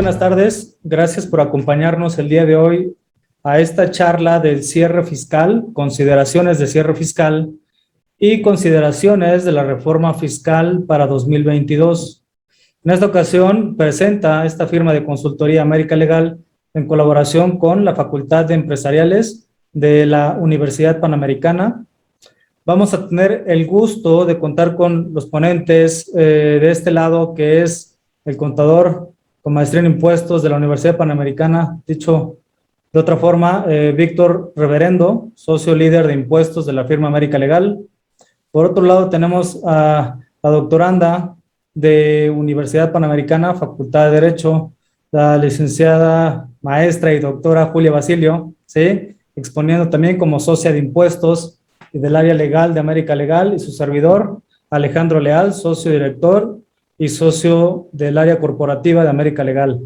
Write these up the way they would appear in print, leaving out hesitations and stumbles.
buenas tardes. Gracias por acompañarnos el día de hoy a esta charla del cierre fiscal, consideraciones de cierre fiscal y consideraciones de la reforma fiscal para 2022. En esta ocasión presenta esta firma de consultoría América Legal en colaboración con la Facultad de Empresariales de la Universidad Panamericana. Vamos a tener el gusto de contar con los ponentes de este lado, que es el contador con maestría en impuestos de la Universidad Panamericana, dicho de otra forma, Víctor Reverendo, socio líder de impuestos de la firma América Legal. Por otro lado, tenemos a la doctoranda de Universidad Panamericana, Facultad de Derecho, la licenciada, maestra y doctora Julia Basilio, ¿sí? Exponiendo también como socia de impuestos y del área legal de América Legal, y su servidor, Alejandro Leal, socio director y socio del área corporativa de América Legal.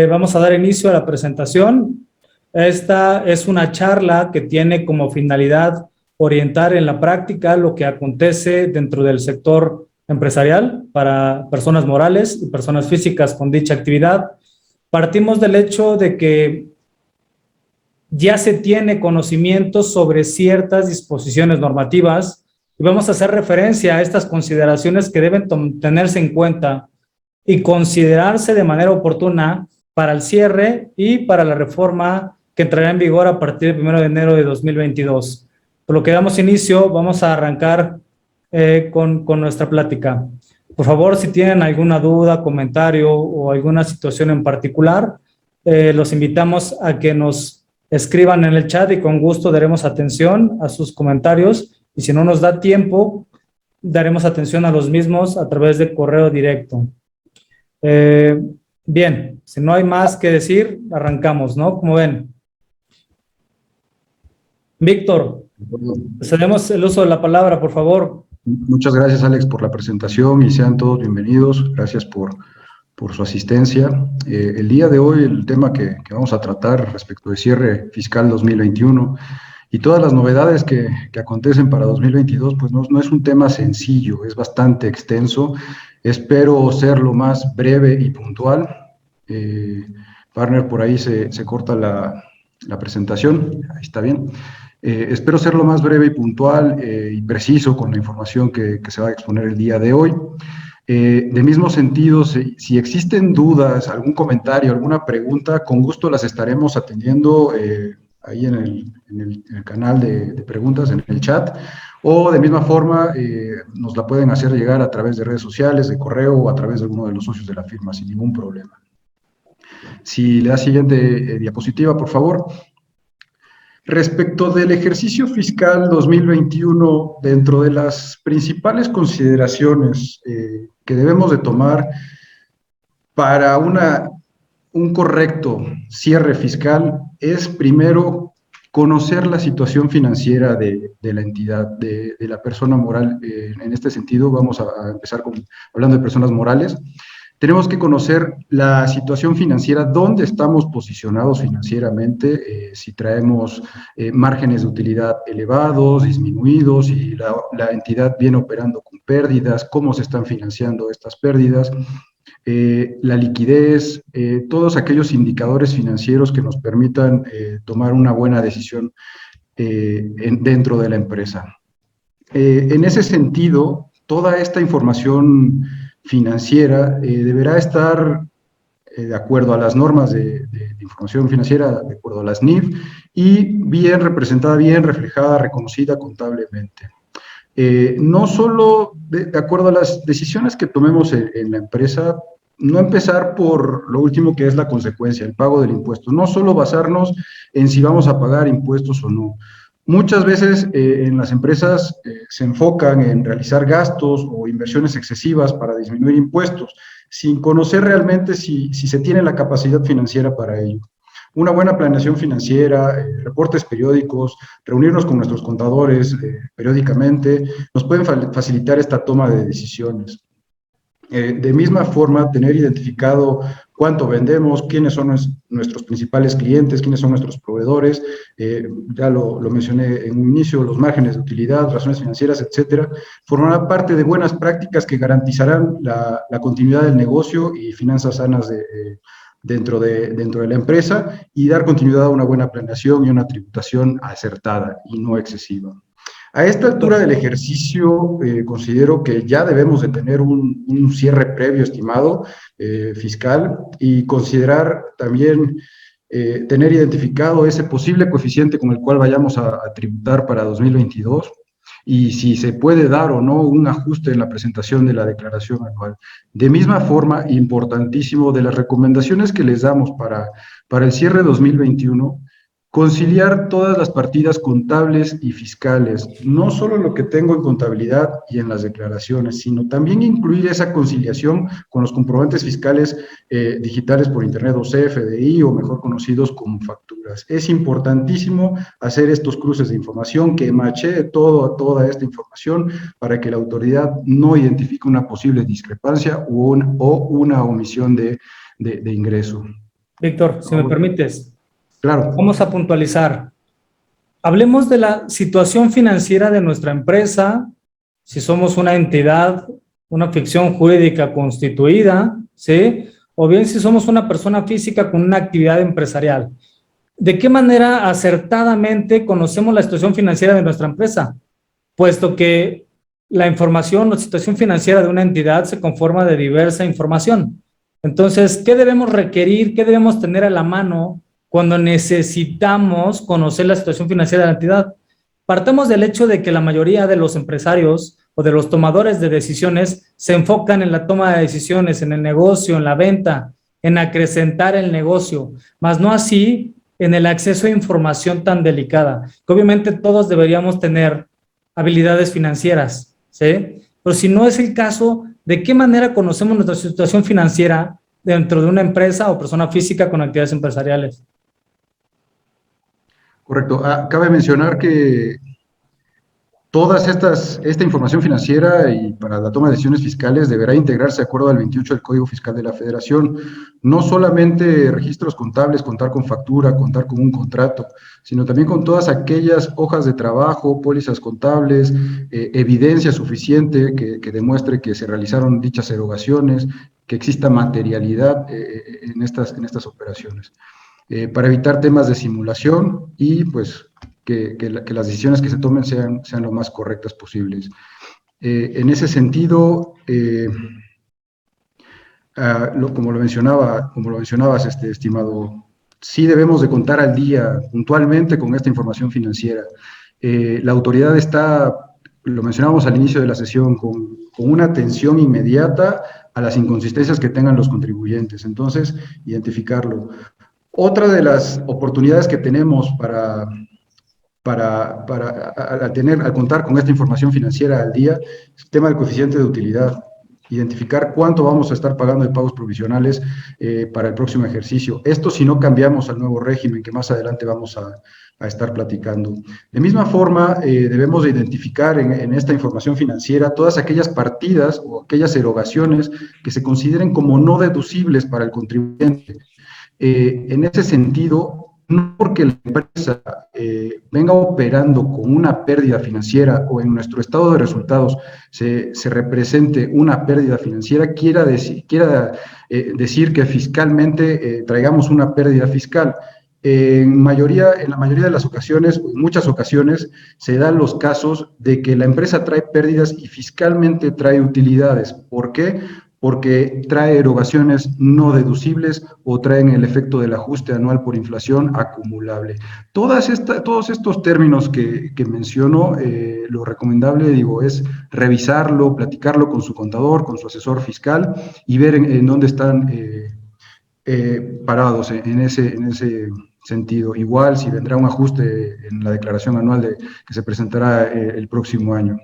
Vamos a dar inicio a la presentación. Esta es una charla que tiene como finalidad orientar en la práctica lo que acontece dentro del sector empresarial para personas morales y personas físicas con dicha actividad. Partimos del hecho de que ya se tiene conocimiento sobre ciertas disposiciones normativas y vamos a hacer referencia a estas consideraciones que deben tenerse en cuenta y considerarse de manera oportuna para el cierre y para la reforma que entrará en vigor a partir del 1 de enero de 2022. Por lo que damos inicio, vamos a arrancar con nuestra plática. Por favor, si tienen alguna duda, comentario o alguna situación en particular, los invitamos a que nos escriban en el chat y con gusto daremos atención a sus comentarios, y si no nos da tiempo, daremos atención a los mismos a través de correo directo. Bien, si no hay más que decir, arrancamos, ¿no? Como ven. Víctor, cedemos el uso de la palabra, por favor. Muchas gracias, Alex, por la presentación y sean todos bienvenidos. Gracias por su asistencia. El día de hoy, el tema que vamos a tratar respecto de cierre fiscal 2021 y todas las novedades que acontecen para 2022, pues no es un tema sencillo, es bastante extenso. Espero ser lo más breve y puntual. Partner, por ahí se corta la presentación, ahí está bien. Espero ser lo más breve y puntual y preciso con la información que se va a exponer el día de hoy. De mismo sentido, si existen dudas, algún comentario, alguna pregunta, con gusto las estaremos atendiendo ahí en el canal de preguntas, en el chat, o de misma forma nos la pueden hacer llegar a través de redes sociales, de correo o a través de alguno de los socios de la firma, sin ningún problema. Si le da siguiente diapositiva, por favor. Respecto del ejercicio fiscal 2021, dentro de las principales consideraciones que debemos de tomar para un correcto cierre fiscal es primero conocer la situación financiera de la entidad, de la persona moral. En este sentido, vamos a empezar hablando de personas morales. Tenemos que conocer la situación financiera, dónde estamos posicionados financieramente, si traemos márgenes de utilidad elevados, disminuidos, y la entidad viene operando con pérdidas, cómo se están financiando estas pérdidas, la liquidez, todos aquellos indicadores financieros que nos permitan tomar una buena decisión dentro de la empresa. En ese sentido, toda esta información financiera deberá estar de acuerdo a las normas de información financiera, de acuerdo a las NIF, y bien representada, bien reflejada, reconocida contablemente. No solo de acuerdo a las decisiones que tomemos en la empresa, no empezar por lo último que es la consecuencia, el pago del impuesto, no solo basarnos en si vamos a pagar impuestos o no. Muchas veces en las empresas se enfocan en realizar gastos o inversiones excesivas para disminuir impuestos, sin conocer realmente si se tiene la capacidad financiera para ello. Una buena planeación financiera, reportes periódicos, reunirnos con nuestros contadores periódicamente, nos pueden facilitar esta toma de decisiones. De misma forma, tener identificado cuánto vendemos, quiénes son nuestros principales clientes, quiénes son nuestros proveedores, ya lo mencioné en un inicio, los márgenes de utilidad, razones financieras, etcétera, formará parte de buenas prácticas que garantizarán la continuidad del negocio y finanzas sanas dentro de la empresa, y dar continuidad a una buena planeación y una tributación acertada y no excesiva. A esta altura del ejercicio, considero que ya debemos de tener un cierre previo estimado fiscal, y considerar también tener identificado ese posible coeficiente con el cual vayamos a tributar para 2022, y si se puede dar o no un ajuste en la presentación de la declaración anual. De misma forma, importantísimo, de las recomendaciones que les damos para el cierre 2021, conciliar todas las partidas contables y fiscales, no solo lo que tengo en contabilidad y en las declaraciones, sino también incluir esa conciliación con los comprobantes fiscales digitales por Internet, o CFDI, o mejor conocidos como facturas. Es importantísimo hacer estos cruces de información, que machee toda esta información para que la autoridad no identifique una posible discrepancia o una omisión de ingreso. Víctor, si me permites. Claro. Vamos a puntualizar. Hablemos de la situación financiera de nuestra empresa, si somos una entidad, una ficción jurídica constituida, ¿sí? O bien si somos una persona física con una actividad empresarial. ¿De qué manera acertadamente conocemos la situación financiera de nuestra empresa? Puesto que la información o situación financiera de una entidad se conforma de diversa información. Entonces, ¿qué debemos requerir? ¿Qué debemos tener a la mano cuando necesitamos conocer la situación financiera de la entidad? Partamos del hecho de que la mayoría de los empresarios o de los tomadores de decisiones se enfocan en la toma de decisiones, en el negocio, en la venta, en acrecentar el negocio, más no así en el acceso a información tan delicada, que obviamente todos deberíamos tener habilidades financieras, ¿sí? Pero si no es el caso, ¿de qué manera conocemos nuestra situación financiera dentro de una empresa o persona física con actividades empresariales? Correcto. Cabe mencionar que esta información financiera y para la toma de decisiones fiscales deberá integrarse de acuerdo al 28 del Código Fiscal de la Federación. No solamente registros contables, contar con factura, contar con un contrato, sino también con todas aquellas hojas de trabajo, pólizas contables, evidencia suficiente que demuestre que se realizaron dichas erogaciones, que exista materialidad en estas operaciones. Para evitar temas de simulación y pues que las decisiones que se tomen sean lo más correctas posibles. En ese sentido, como lo mencionabas, estimado, sí debemos de contar al día puntualmente con esta información financiera. La autoridad está, lo mencionábamos al inicio de la sesión, con una atención inmediata a las inconsistencias que tengan los contribuyentes. Entonces, identificarlo. Otra de las oportunidades que tenemos al contar con esta información financiera al día, es el tema del coeficiente de utilidad. Identificar cuánto vamos a estar pagando de pagos provisionales para el próximo ejercicio. Esto si no cambiamos al nuevo régimen que más adelante vamos a estar platicando. De misma forma, debemos de identificar en esta información financiera todas aquellas partidas o aquellas erogaciones que se consideren como no deducibles para el contribuyente. En ese sentido, no porque la empresa venga operando con una pérdida financiera o en nuestro estado de resultados se represente una pérdida financiera, quiera decir que fiscalmente traigamos una pérdida fiscal. En la mayoría de las ocasiones, en muchas ocasiones, se dan los casos de que la empresa trae pérdidas y fiscalmente trae utilidades. ¿Por qué? Porque trae erogaciones no deducibles o traen el efecto del ajuste anual por inflación acumulable. Todos estos términos que menciono, lo recomendable, es revisarlo, platicarlo con su contador, con su asesor fiscal y ver en dónde están parados en ese sentido. Igual si vendrá un ajuste en la declaración anual que se presentará el próximo año.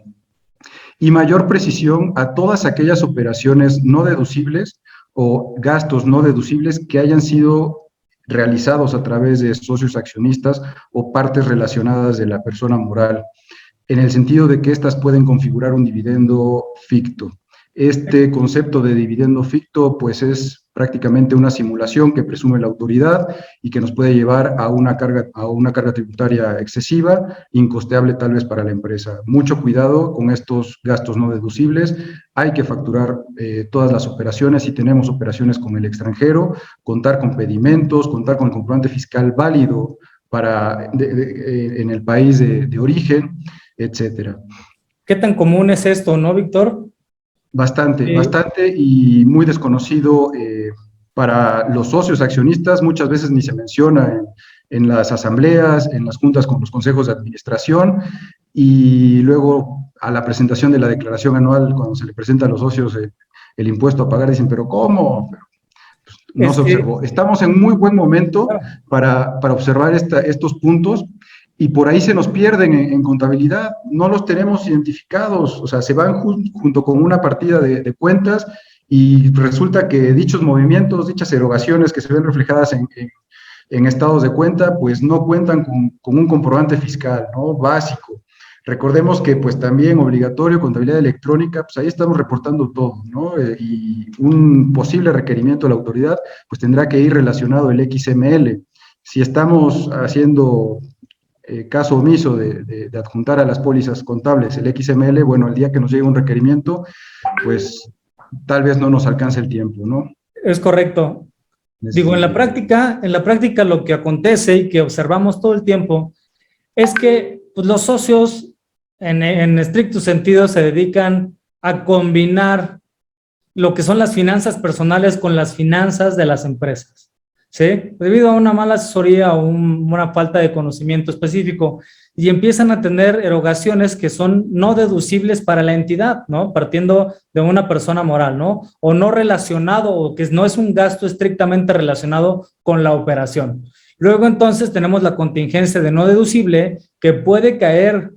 Y mayor precisión a todas aquellas operaciones no deducibles o gastos no deducibles que hayan sido realizados a través de socios accionistas o partes relacionadas de la persona moral, en el sentido de que éstas pueden configurar un dividendo ficto. Este concepto de dividendo ficto, pues es prácticamente una simulación que presume la autoridad y que nos puede llevar a una carga tributaria excesiva, incosteable tal vez para la empresa. Mucho cuidado con estos gastos no deducibles. Hay que facturar todas las operaciones. Si tenemos operaciones con el extranjero, contar con pedimentos, contar con el comprobante fiscal válido en el país de origen, etcétera. ¿Qué tan común es esto, no, Víctor? Bastante, bastante y muy desconocido para los socios accionistas. Muchas veces ni se menciona en las asambleas, en las juntas con los consejos de administración, y luego a la presentación de la declaración anual, cuando se le presenta a los socios el impuesto a pagar, dicen, pero ¿cómo? No se observó. Estamos en muy buen momento para observar estos puntos, y por ahí se nos pierden en contabilidad, no los tenemos identificados, o sea, se van junto con una partida de cuentas, y resulta que dichos movimientos, dichas erogaciones que se ven reflejadas en estados de cuenta, pues no cuentan con un comprobante fiscal, ¿no? Básico. Recordemos que pues también obligatorio, contabilidad electrónica, pues ahí estamos reportando todo, ¿no? Y un posible requerimiento de la autoridad, pues tendrá que ir relacionado el XML. Si estamos haciendo caso omiso de adjuntar a las pólizas contables el XML, bueno, el día que nos llegue un requerimiento, pues tal vez no nos alcance el tiempo, ¿no? Es correcto. Digo, en la práctica lo que acontece y que observamos todo el tiempo es que pues, los socios en estricto sentido se dedican a combinar lo que son las finanzas personales con las finanzas de las empresas, ¿sí? Debido a una mala asesoría o una falta de conocimiento específico, y empiezan a tener erogaciones que son no deducibles para la entidad, ¿no? Partiendo de una persona moral, ¿no? O no relacionado, o que no es un gasto estrictamente relacionado con la operación. Luego entonces tenemos la contingencia de no deducible que puede caer,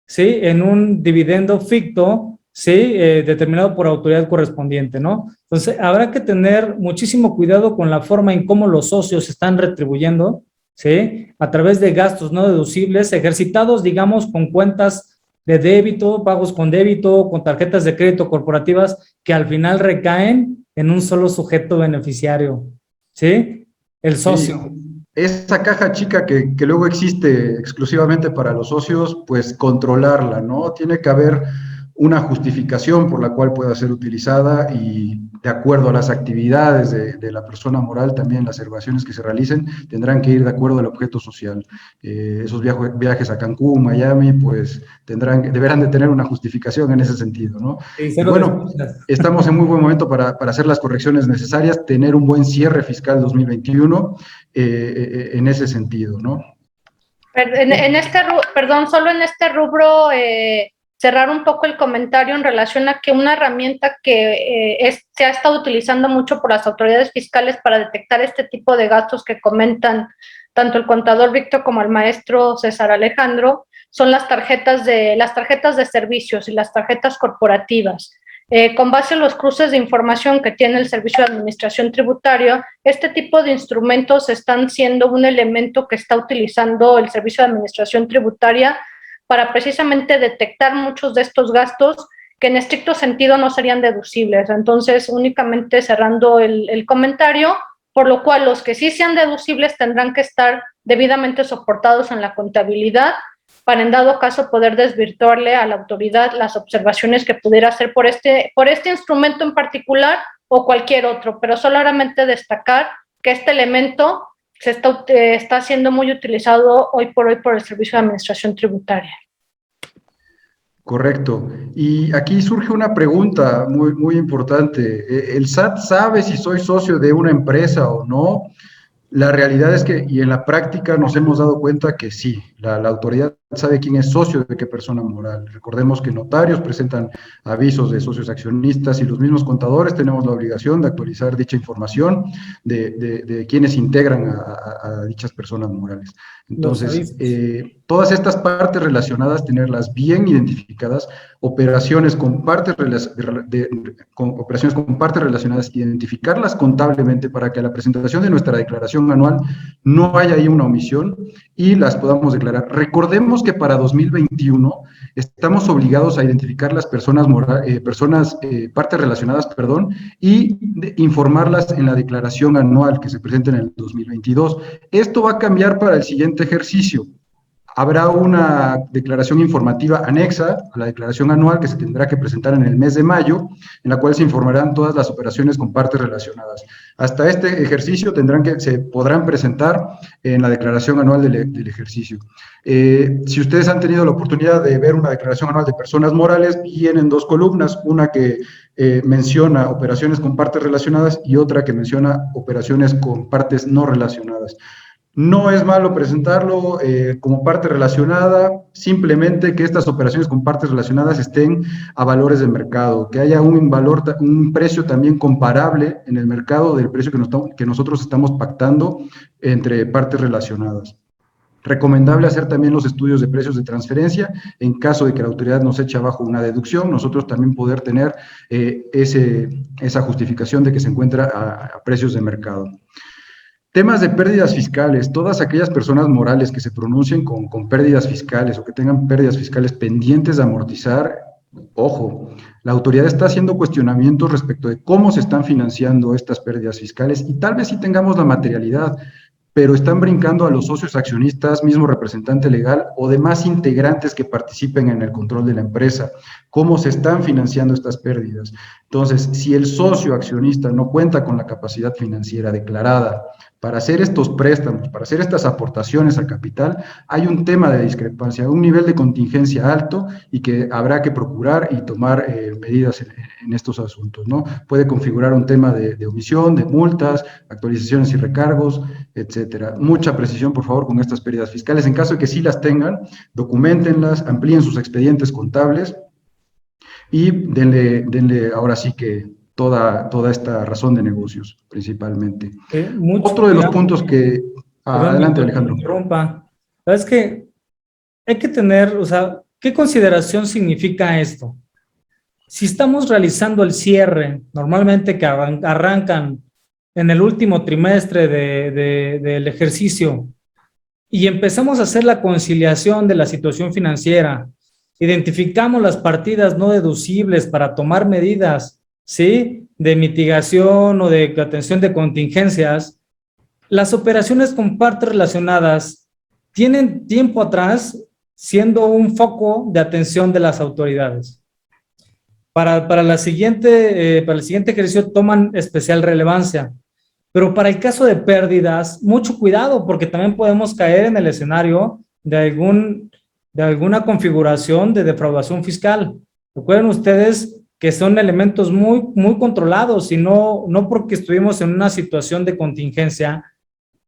¿sí? En un dividendo ficto, ¿sí? Determinado por autoridad correspondiente, ¿no? Entonces, habrá que tener muchísimo cuidado con la forma en cómo los socios están retribuyendo, ¿sí? A través de gastos no deducibles, ejercitados, digamos, con cuentas de débito, pagos con débito, con tarjetas de crédito corporativas, que al final recaen en un solo sujeto beneficiario, ¿sí? El socio. Sí. Esa caja chica que luego existe exclusivamente para los socios, pues controlarla, ¿no? Tiene que haber una justificación por la cual pueda ser utilizada, y de acuerdo a las actividades de la persona moral, también las erogaciones que se realicen tendrán que ir de acuerdo al objeto social. Esos viajes a Cancún, Miami, pues deberán de tener una justificación en ese sentido, ¿no? Y bueno, estamos en muy buen momento para hacer las correcciones necesarias, tener un buen cierre fiscal 2021 en ese sentido, ¿no? Perdón, solo en este rubro, cerrar un poco el comentario en relación a que una herramienta que se ha estado utilizando mucho por las autoridades fiscales para detectar este tipo de gastos que comentan tanto el contador Víctor como el maestro César Alejandro son las tarjetas de servicios y las tarjetas corporativas. Con base en los cruces de información que tiene el Servicio de Administración Tributaria, este tipo de instrumentos están siendo un elemento que está utilizando el Servicio de Administración Tributaria para precisamente detectar muchos de estos gastos que en estricto sentido no serían deducibles. Entonces, únicamente cerrando el comentario, por lo cual los que sí sean deducibles tendrán que estar debidamente soportados en la contabilidad para en dado caso poder desvirtuarle a la autoridad las observaciones que pudiera hacer por este instrumento en particular o cualquier otro, pero solamente destacar que este elemento está siendo muy utilizado hoy por el Servicio de Administración Tributaria. Correcto. Y aquí surge una pregunta muy, muy importante. ¿El SAT sabe si soy socio de una empresa o no? La realidad es que, y en la práctica nos hemos dado cuenta que sí, la autoridad sabe quién es socio de qué persona moral. Recordemos que notarios presentan avisos de socios accionistas, y los mismos contadores tenemos la obligación de actualizar dicha información de quienes integran a dichas personas morales. Entonces, todas estas partes relacionadas, tenerlas bien identificadas, operaciones con partes relacionadas, identificarlas contablemente para que a la presentación de nuestra declaración anual no haya ahí una omisión y las podamos declarar. Recordemos Recordemos que para 2021 estamos obligados a identificar las partes relacionadas, y informarlas en la declaración anual que se presenta en el 2022. Esto va a cambiar para el siguiente ejercicio. Habrá una declaración informativa anexa a la declaración anual que se tendrá que presentar en el mes de mayo, en la cual se informarán todas las operaciones con partes relacionadas. Hasta este ejercicio se podrán presentar en la declaración anual del ejercicio. Si ustedes han tenido la oportunidad de ver una declaración anual de personas morales, vienen dos columnas, una que menciona operaciones con partes relacionadas y otra que menciona operaciones con partes no relacionadas. No es malo presentarlo como parte relacionada, simplemente que estas operaciones con partes relacionadas estén a valores de mercado, que haya un precio también comparable en el mercado del precio que nosotros estamos pactando entre partes relacionadas. Recomendable hacer también los estudios de precios de transferencia, en caso de que la autoridad nos eche abajo una deducción, nosotros también poder tener esa justificación de que se encuentra a precios de mercado. Temas de pérdidas fiscales, todas aquellas personas morales que se pronuncien con pérdidas fiscales o que tengan pérdidas fiscales pendientes de amortizar, ojo, la autoridad está haciendo cuestionamientos respecto de cómo se están financiando estas pérdidas fiscales y tal vez sí tengamos la materialidad, pero están brincando a los socios accionistas, mismo representante legal o demás integrantes que participen en el control de la empresa. ¿Cómo se están financiando estas pérdidas? Entonces, si el socio accionista no cuenta con la capacidad financiera declarada para hacer estos préstamos, para hacer estas aportaciones al capital, hay un tema de discrepancia, un nivel de contingencia alto y que habrá que procurar y tomar medidas en estos asuntos, ¿no? Puede configurar un tema de omisión, de multas, actualizaciones y recargos, etcétera. Mucha precisión, por favor, con estas pérdidas fiscales. En caso de que sí las tengan, documentenlas, amplíen sus expedientes contables y denle ahora sí que toda esta razón de negocios, principalmente. Otro de los puntos que... adelante, Alejandro. Es que hay que tener, o sea, ¿qué consideración significa esto? Si estamos realizando el cierre, normalmente que arrancan en el último trimestre del ejercicio y empezamos a hacer la conciliación de la situación financiera, identificamos las partidas no deducibles para tomar medidas, ¿sí?, de mitigación o de atención de contingencias, las operaciones con partes relacionadas tienen tiempo atrás siendo un foco de atención de las autoridades. Para el siguiente ejercicio toman especial relevancia, pero para el caso de pérdidas, mucho cuidado, porque también podemos caer en el escenario de alguna configuración de defraudación fiscal. Recuerden ustedes que son elementos muy, muy controlados y no porque estuvimos en una situación de contingencia,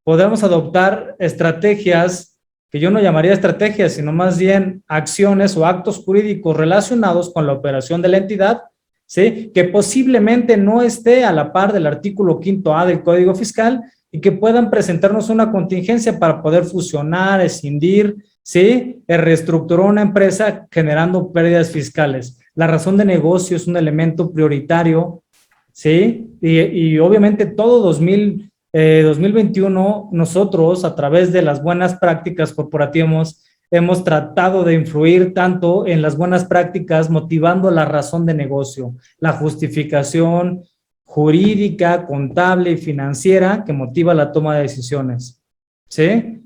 podemos adoptar estrategias que yo no llamaría estrategias, sino más bien acciones o actos jurídicos relacionados con la operación de la entidad, ¿sí?, que posiblemente no esté a la par del artículo 5A del Código Fiscal y que puedan presentarnos una contingencia para poder fusionar, escindir, ¿sí?, reestructurar una empresa generando pérdidas fiscales. La razón de negocio es un elemento prioritario, ¿sí? Y obviamente todo 2021 nosotros a través de las buenas prácticas corporativas hemos tratado de influir tanto en las buenas prácticas motivando la razón de negocio, la justificación jurídica, contable y financiera que motiva la toma de decisiones, ¿sí?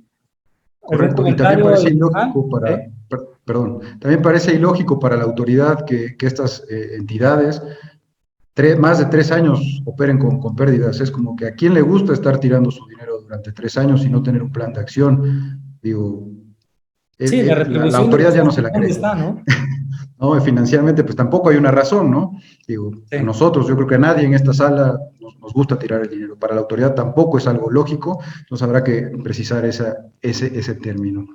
Correcto, y también parece ilógico también parece ilógico para la autoridad que estas entidades más de 3 años operen con pérdidas. Es como que a quién le gusta estar tirando su dinero durante 3 años y no tener un plan de acción. Digo, sí, la autoridad ya no se la cree. Está, ¿no? No, financieramente pues tampoco hay una razón, ¿no? Digo, sí. A nosotros, yo creo que a nadie en esta sala nos gusta tirar el dinero. Para la autoridad tampoco es algo lógico, entonces habrá que precisar ese término.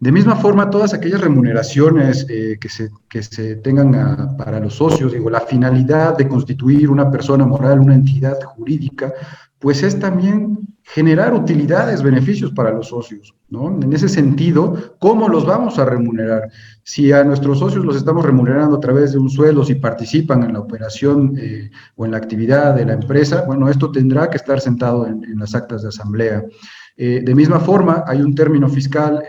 De misma forma, todas aquellas remuneraciones que se tengan para los socios, digo, la finalidad de constituir una persona moral, una entidad jurídica, pues es también generar utilidades, beneficios para los socios, ¿no? En ese sentido, ¿cómo los vamos a remunerar? Si a nuestros socios los estamos remunerando a través de un sueldo, si participan en la operación o en la actividad de la empresa, bueno, esto tendrá que estar sentado en las actas de asamblea. De misma forma, hay un término fiscal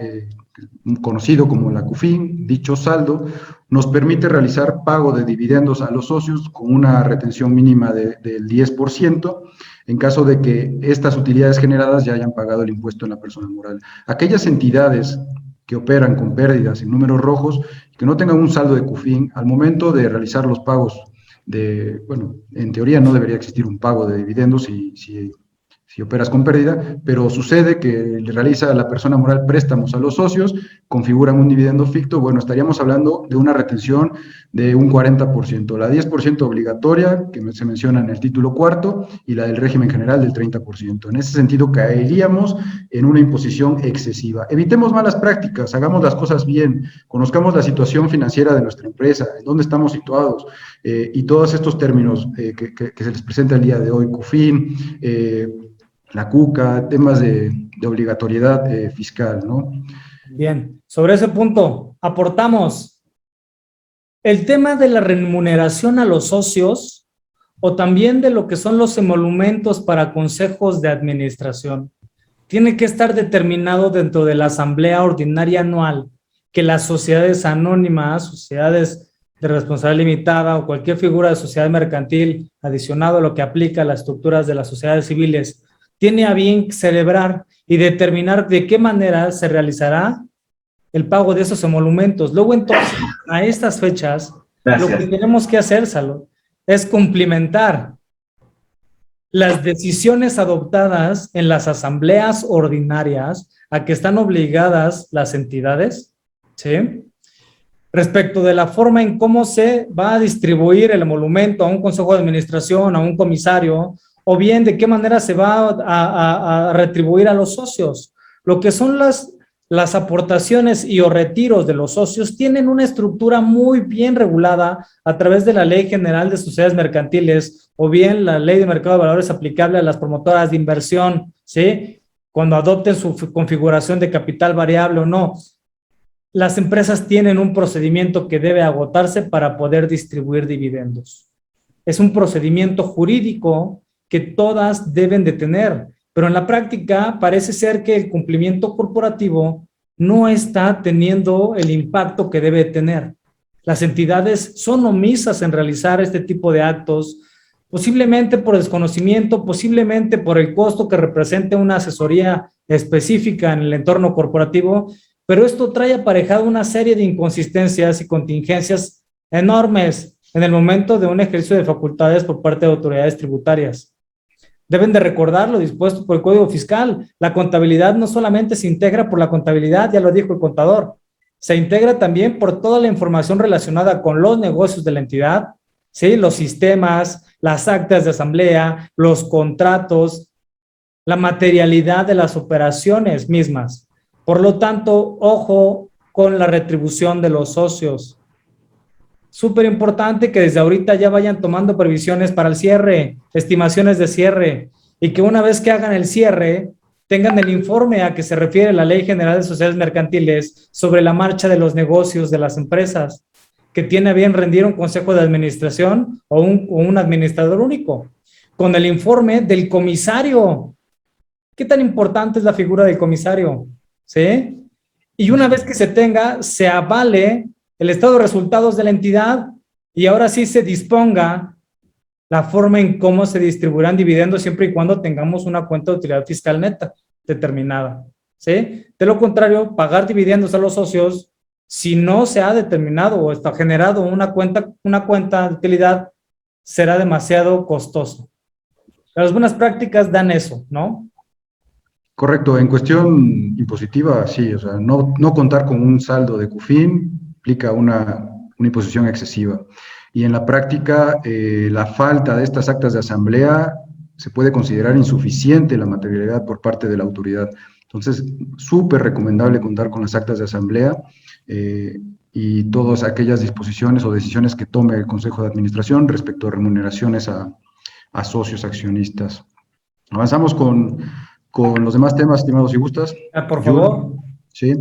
conocido como la CUFIN. Dicho saldo nos permite realizar pago de dividendos a los socios con una retención mínima del 10%, en caso de que estas utilidades generadas ya hayan pagado el impuesto en la persona moral. Aquellas entidades que operan con pérdidas en números rojos, que no tengan un saldo de CUFIN, al momento de realizar los pagos bueno, en teoría no debería existir un pago de dividendos si operas con pérdida, pero sucede que le realiza la persona moral préstamos a los socios, configuran un dividendo ficto. Bueno, estaríamos hablando de una retención de un 40%, la 10% obligatoria, que se menciona en el título cuarto, y la del régimen general del 30%. En ese sentido, caeríamos en una imposición excesiva. Evitemos malas prácticas, hagamos las cosas bien, conozcamos la situación financiera de nuestra empresa, en dónde estamos situados, y todos estos términos que se les presenta el día de hoy, CUFIN, la CUCA, temas de obligatoriedad fiscal, ¿no? Bien, sobre ese punto, aportamos el tema de la remuneración a los socios o también de lo que son los emolumentos para consejos de administración. Tiene que estar determinado dentro de la asamblea ordinaria anual que las sociedades anónimas, sociedades de responsabilidad limitada o cualquier figura de sociedad mercantil adicionado a lo que aplica a las estructuras de las sociedades civiles tiene a bien celebrar y determinar de qué manera se realizará el pago de esos emolumentos. Luego, entonces, a estas fechas, lo que tenemos que hacer, Salud, es cumplimentar las decisiones adoptadas en las asambleas ordinarias a que están obligadas las entidades, ¿sí? Respecto de la forma en cómo se va a distribuir el emolumento a un consejo de administración, a un comisario, o bien de qué manera se va a retribuir a los socios. Lo que son las aportaciones y o retiros de los socios tienen una estructura muy bien regulada a través de la Ley General de Sociedades Mercantiles o bien la Ley de Mercado de Valores aplicable a las promotoras de inversión, ¿sí? Cuando adopten su configuración de capital variable o no. Las empresas tienen un procedimiento que debe agotarse para poder distribuir dividendos. Es un procedimiento jurídico que todas deben de tener, pero en la práctica parece ser que el cumplimiento corporativo no está teniendo el impacto que debe tener. Las entidades son omisas en realizar este tipo de actos, posiblemente por desconocimiento, posiblemente por el costo que represente una asesoría específica en el entorno corporativo, pero esto trae aparejado una serie de inconsistencias y contingencias enormes en el momento de un ejercicio de facultades por parte de autoridades tributarias. Deben de recordar lo dispuesto por el Código Fiscal. La contabilidad no solamente se integra por la contabilidad, ya lo dijo el contador, se integra también por toda la información relacionada con los negocios de la entidad, ¿sí? Los sistemas, las actas de asamblea, los contratos, la materialidad de las operaciones mismas. Por lo tanto, ojo con la retribución de los socios. Súper importante que desde ahorita ya vayan tomando previsiones para el cierre, estimaciones de cierre, y que una vez que hagan el cierre, tengan el informe a que se refiere la Ley General de Sociedades Mercantiles sobre la marcha de los negocios de las empresas, que tiene a bien rendir un consejo de administración o un administrador único, con el informe del comisario. ¿Qué tan importante es la figura del comisario? ¿Sí? Y una vez que se tenga, se avale el estado de resultados de la entidad y ahora sí se disponga la forma en cómo se distribuirán dividendos siempre y cuando tengamos una cuenta de utilidad fiscal neta determinada, ¿sí? De lo contrario, pagar dividendos a los socios, si no se ha determinado o está generado una cuenta de utilidad, será demasiado costoso. Las buenas prácticas dan eso, ¿no? Correcto, en cuestión impositiva, sí, o sea, no contar con un saldo de CUFIN implica una imposición excesiva. Y en la práctica, la falta de estas actas de asamblea se puede considerar insuficiente la materialidad por parte de la autoridad. Entonces, súper recomendable contar con las actas de asamblea y todas aquellas disposiciones o decisiones que tome el Consejo de Administración respecto a remuneraciones a socios accionistas. Avanzamos con los demás temas, estimados, si gustas. Por favor. Sí,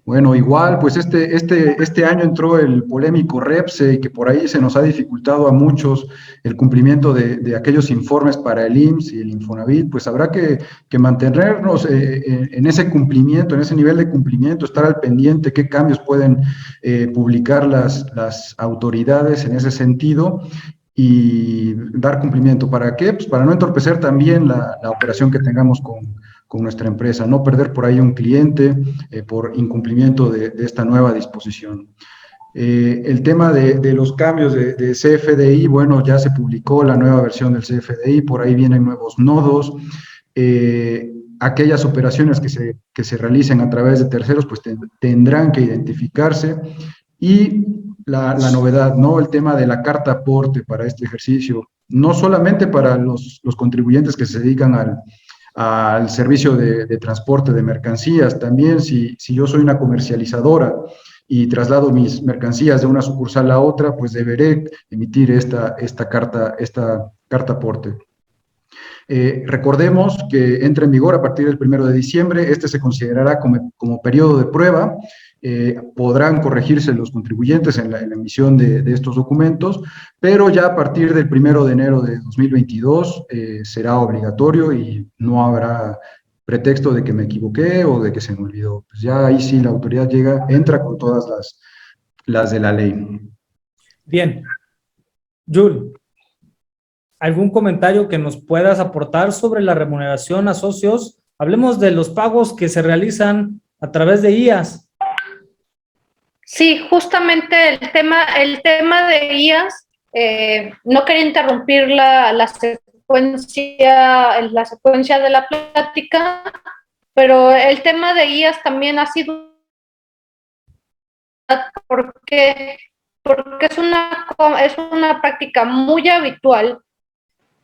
bueno, igual, pues este año entró el polémico REPSE y que por ahí se nos ha dificultado a muchos el cumplimiento de aquellos informes para el IMSS y el Infonavit, pues habrá que mantenernos en ese cumplimiento, en ese nivel de cumplimiento, estar al pendiente qué cambios pueden publicar las autoridades en ese sentido y dar cumplimiento. ¿Para qué? Pues para no entorpecer también la operación que tengamos con nuestra empresa, no perder por ahí un cliente por incumplimiento de esta nueva disposición. El tema de los cambios de CFDI, bueno, ya se publicó la nueva versión del CFDI, por ahí vienen nuevos nodos. Aquellas operaciones que se realicen a través de terceros, pues tendrán que identificarse. Y la novedad, ¿no? El tema de la carta aporte para este ejercicio, no solamente para los contribuyentes que se dedican al servicio de transporte de mercancías, también si yo soy una comercializadora y traslado mis mercancías de una sucursal a otra, pues deberé emitir esta carta aporte. Recordemos que entra en vigor a partir del 1 de diciembre, este se considerará como periodo de prueba, podrán corregirse los contribuyentes en la emisión de estos documentos, pero ya a partir del 1 de enero de 2022 será obligatorio y no habrá pretexto de que me equivoqué o de que se me olvidó. Pues ya ahí sí la autoridad entra con todas las de la ley. Bien. Jul, ¿algún comentario que nos puedas aportar sobre la remuneración a socios? Hablemos de los pagos que se realizan a través de IAS. Sí, justamente el tema de IAS, no quería interrumpir la secuencia de la plática, pero el tema de IAS también ha sido porque es una práctica muy habitual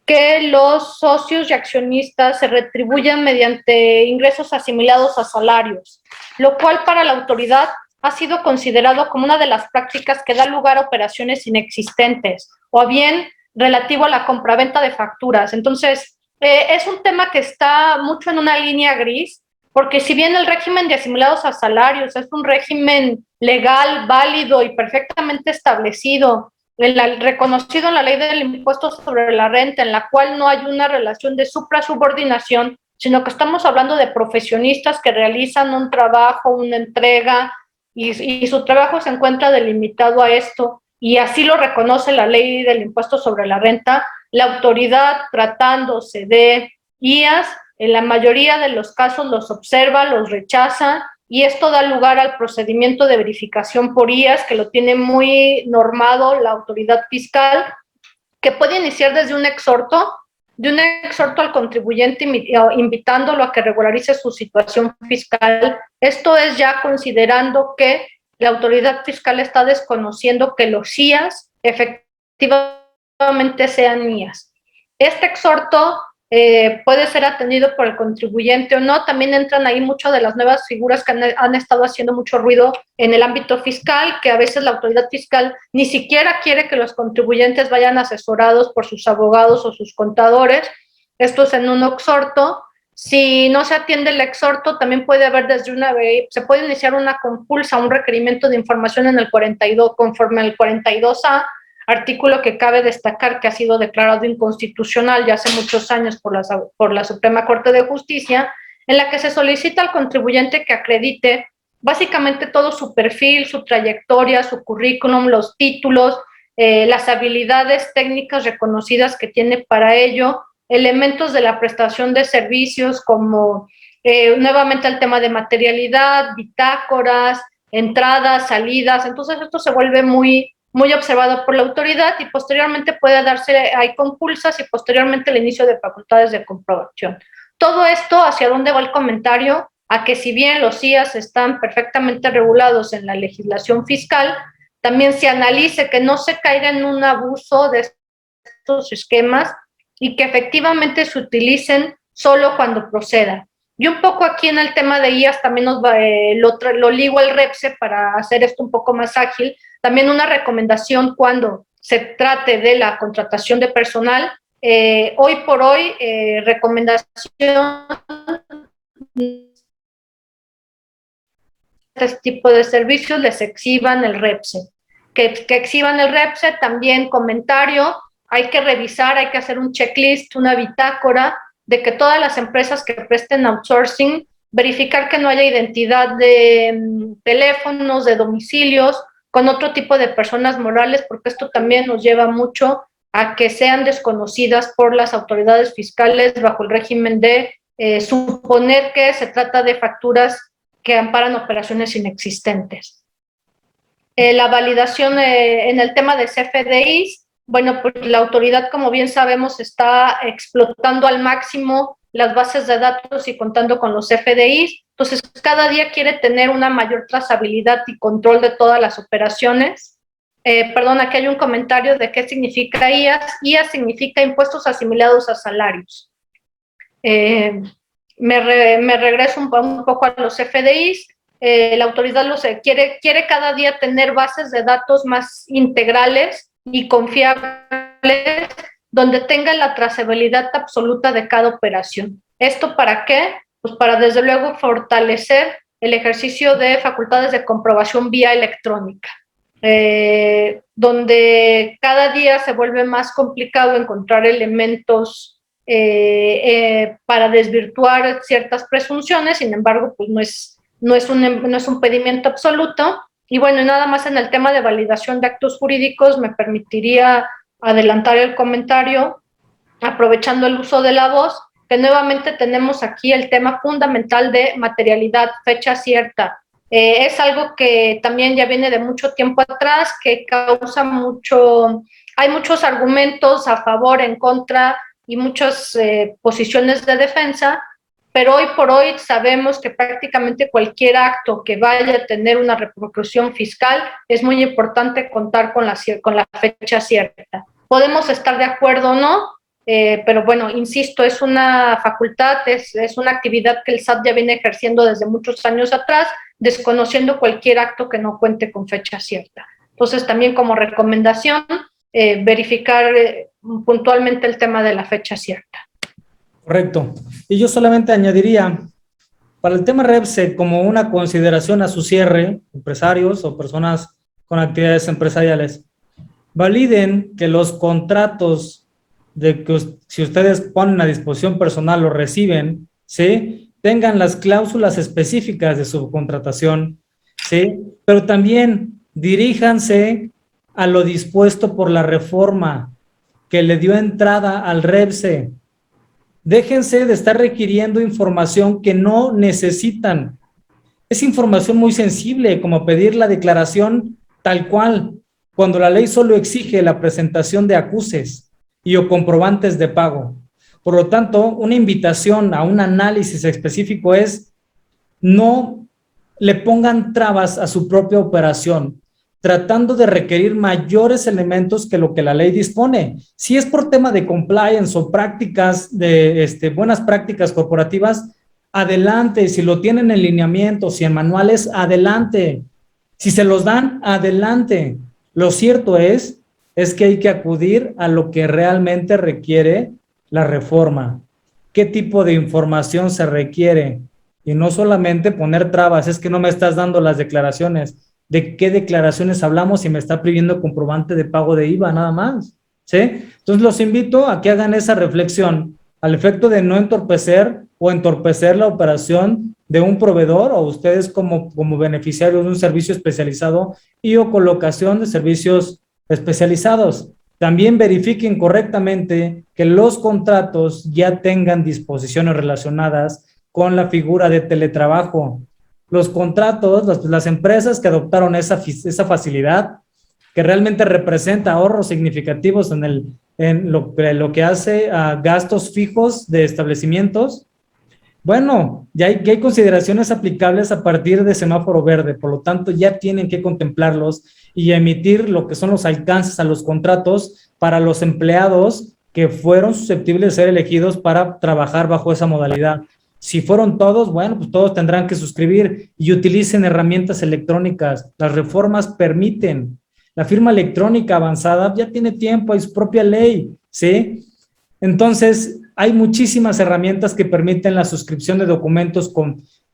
que los socios y accionistas se retribuyan mediante ingresos asimilados a salarios, lo cual para la autoridad ha sido considerado como una de las prácticas que da lugar a operaciones inexistentes o bien relativo a la compraventa de facturas. Entonces, es un tema que está mucho en una línea gris, porque si bien el régimen de asimilados a salarios es un régimen legal, válido y perfectamente establecido, reconocido en la ley del impuesto sobre la renta, en la cual no hay una relación de suprasubordinación, sino que estamos hablando de profesionistas que realizan un trabajo, una entrega, y su trabajo se encuentra delimitado a esto, y así lo reconoce la ley del impuesto sobre la renta. La autoridad, tratándose de IAS, en la mayoría de los casos los observa, los rechaza, y esto da lugar al procedimiento de verificación por IAS, que lo tiene muy normado la autoridad fiscal, que puede iniciar desde un exhorto al contribuyente invitándolo a que regularice su situación fiscal. Esto es ya considerando que la autoridad fiscal está desconociendo que los IAS efectivamente sean IAS. Este exhorto puede ser atendido por el contribuyente o no. También entran ahí muchas de las nuevas figuras que han estado haciendo mucho ruido en el ámbito fiscal, que a veces la autoridad fiscal ni siquiera quiere que los contribuyentes vayan asesorados por sus abogados o sus contadores. Esto es en un exhorto. Si no se atiende el exhorto, también puede haber se puede iniciar una compulsa, un requerimiento de información en el 42, conforme al 42A, artículo que cabe destacar que ha sido declarado inconstitucional ya hace muchos años por la Suprema Corte de Justicia, en la que se solicita al contribuyente que acredite básicamente todo su perfil, su trayectoria, su currículum, los títulos, las habilidades técnicas reconocidas que tiene para ello, elementos de la prestación de servicios como nuevamente el tema de materialidad, bitácoras, entradas, salidas. Entonces esto se vuelve muy observado por la autoridad y posteriormente puede darse, hay compulsas y posteriormente el inicio de facultades de comprobación. Todo esto, ¿hacia dónde va el comentario? A que si bien los IAS están perfectamente regulados en la legislación fiscal, también se analice que no se caiga en un abuso de estos esquemas y que efectivamente se utilicen solo cuando proceda. Y un poco aquí en el tema de IAS también lo ligo al REPSE para hacer esto un poco más ágil. También una recomendación cuando se trate de la contratación de personal. Hoy por hoy, recomendación este tipo de servicios les exhiban el REPSE. Que exhiban el REPSE, también comentario, hay que revisar, hay que hacer un checklist, una bitácora, de que todas las empresas que presten outsourcing, verificar que no haya identidad de teléfonos, de domicilios, con otro tipo de personas morales, porque esto también nos lleva mucho a que sean desconocidas por las autoridades fiscales bajo el régimen de suponer que se trata de facturas que amparan operaciones inexistentes. La validación en el tema de CFDIs, bueno, pues la autoridad, como bien sabemos, está explotando al máximo las bases de datos y contando con los CFDIs, entonces cada día quiere tener una mayor trazabilidad y control de todas las operaciones. Perdón, aquí hay un comentario de qué significa IAS. IAS significa impuestos asimilados a salarios. Me regreso un poco a los FDIs. La autoridad quiere cada día tener bases de datos más integrales y confiables, donde tenga la trazabilidad absoluta de cada operación. ¿Esto para qué? Pues para, desde luego, fortalecer el ejercicio de facultades de comprobación vía electrónica. Donde cada día se vuelve más complicado encontrar elementos para desvirtuar ciertas presunciones. Sin embargo, pues no es un pedimento absoluto. Y bueno, nada más en el tema de validación de actos jurídicos me permitiría adelantar el comentario, aprovechando el uso de la voz, que nuevamente tenemos aquí el tema fundamental de materialidad, fecha cierta. Es algo que también ya viene de mucho tiempo atrás, que causa hay muchos argumentos a favor, en contra y muchas posiciones de defensa, pero hoy por hoy sabemos que prácticamente cualquier acto que vaya a tener una repercusión fiscal es muy importante contar con la fecha cierta. Podemos estar de acuerdo o no, pero bueno, insisto, es una facultad, es una actividad que el SAT ya viene ejerciendo desde muchos años atrás, desconociendo cualquier acto que no cuente con fecha cierta. Entonces, también como recomendación, verificar puntualmente el tema de la fecha cierta. Correcto. Y yo solamente añadiría, para el tema REPSE, como una consideración a su cierre, empresarios o personas con actividades empresariales, validen que los contratos de que si ustedes ponen a disposición personal o reciben, ¿sí?, tengan las cláusulas específicas de subcontratación, ¿sí? Pero también diríjanse a lo dispuesto por la reforma que le dio entrada al REPSE. Déjense de estar requiriendo información que no necesitan. Es información muy sensible, como pedir la declaración tal cual, cuando la ley solo exige la presentación de acuses y o comprobantes de pago. Por lo tanto, una invitación a un análisis específico es no le pongan trabas a su propia operación, tratando de requerir mayores elementos que lo que la ley dispone. Si es por tema de compliance o prácticas de buenas prácticas corporativas, adelante. Si lo tienen en lineamientos y en manuales, adelante. Si se los dan, adelante. Lo cierto es que hay que acudir a lo que realmente requiere la reforma. ¿Qué tipo de información se requiere? Y no solamente poner trabas, es que no me estás dando las declaraciones. ¿De qué declaraciones hablamos si me está pidiendo comprobante de pago de IVA nada más? ¿Sí? Entonces los invito a que hagan esa reflexión al efecto de no entorpecer la operación de un proveedor o ustedes como beneficiarios de un servicio especializado y o colocación de servicios especializados. También verifiquen correctamente que los contratos ya tengan disposiciones relacionadas con la figura de teletrabajo. Los contratos, las empresas que adoptaron esa facilidad, que realmente representa ahorros significativos en lo que hace a gastos fijos de establecimientos, bueno, ya hay consideraciones aplicables a partir de semáforo verde, por lo tanto ya tienen que contemplarlos y emitir lo que son los alcances a los contratos para los empleados que fueron susceptibles de ser elegidos para trabajar bajo esa modalidad. Si fueron todos, bueno, pues todos tendrán que suscribir y utilicen herramientas electrónicas. Las reformas permiten. La firma electrónica avanzada ya tiene tiempo, hay su propia ley, ¿sí? Entonces, hay muchísimas herramientas que permiten la suscripción de documentos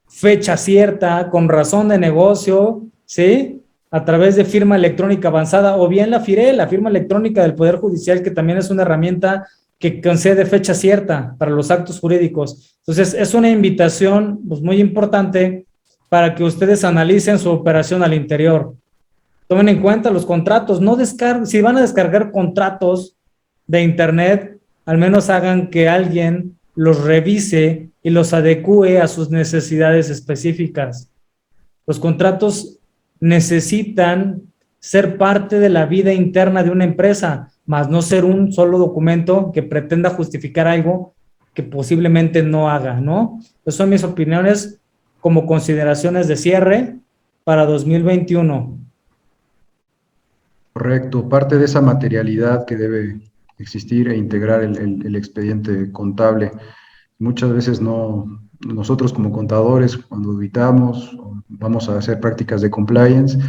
fecha cierta, con razón de negocio, ¿sí? A través de firma electrónica avanzada, o bien la FIRE, la firma electrónica del Poder Judicial, que también es una herramienta que concede fecha cierta para los actos jurídicos. Entonces, es una invitación pues, muy importante para que ustedes analicen su operación al interior. Tomen en cuenta los contratos, no descarguen, si van a descargar contratos de internet, al menos hagan que alguien los revise y los adecue a sus necesidades específicas. Los contratos necesitan ser parte de la vida interna de una empresa, más no ser un solo documento que pretenda justificar algo que posiblemente no haga, ¿no? Esas son mis opiniones como consideraciones de cierre para 2021. Correcto, parte de esa materialidad que debe existir e integrar el expediente contable. Muchas veces nosotros como contadores, cuando auditamos o vamos a hacer prácticas de compliance,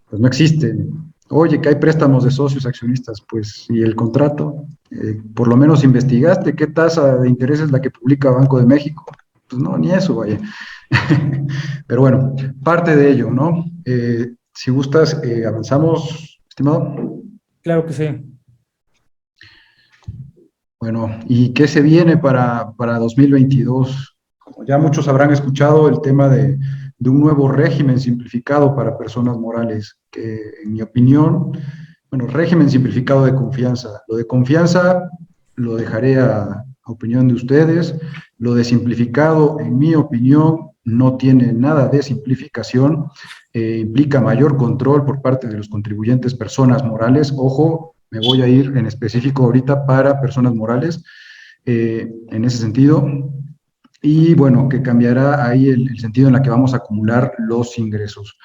pues no existe. Oye, que hay préstamos de socios accionistas, pues, ¿y el contrato? Por lo menos investigaste qué tasa de interés es la que publica Banco de México. Pues no, ni eso, vaya. Pero bueno, parte de ello, ¿no? Si gustas, avanzamos, estimado. Claro que sí. Bueno, ¿y qué se viene para 2022? Como ya muchos habrán escuchado, el tema de un nuevo régimen simplificado para personas morales, que en mi opinión, bueno, régimen simplificado de confianza. Lo de confianza lo dejaré a opinión de ustedes. Lo de simplificado, en mi opinión, no tiene nada de simplificación. Implica mayor control por parte de los contribuyentes personas morales. Ojo, me voy a ir en específico ahorita para personas morales, en ese sentido. Y bueno, que cambiará ahí el sentido en la que vamos a acumular los ingresos.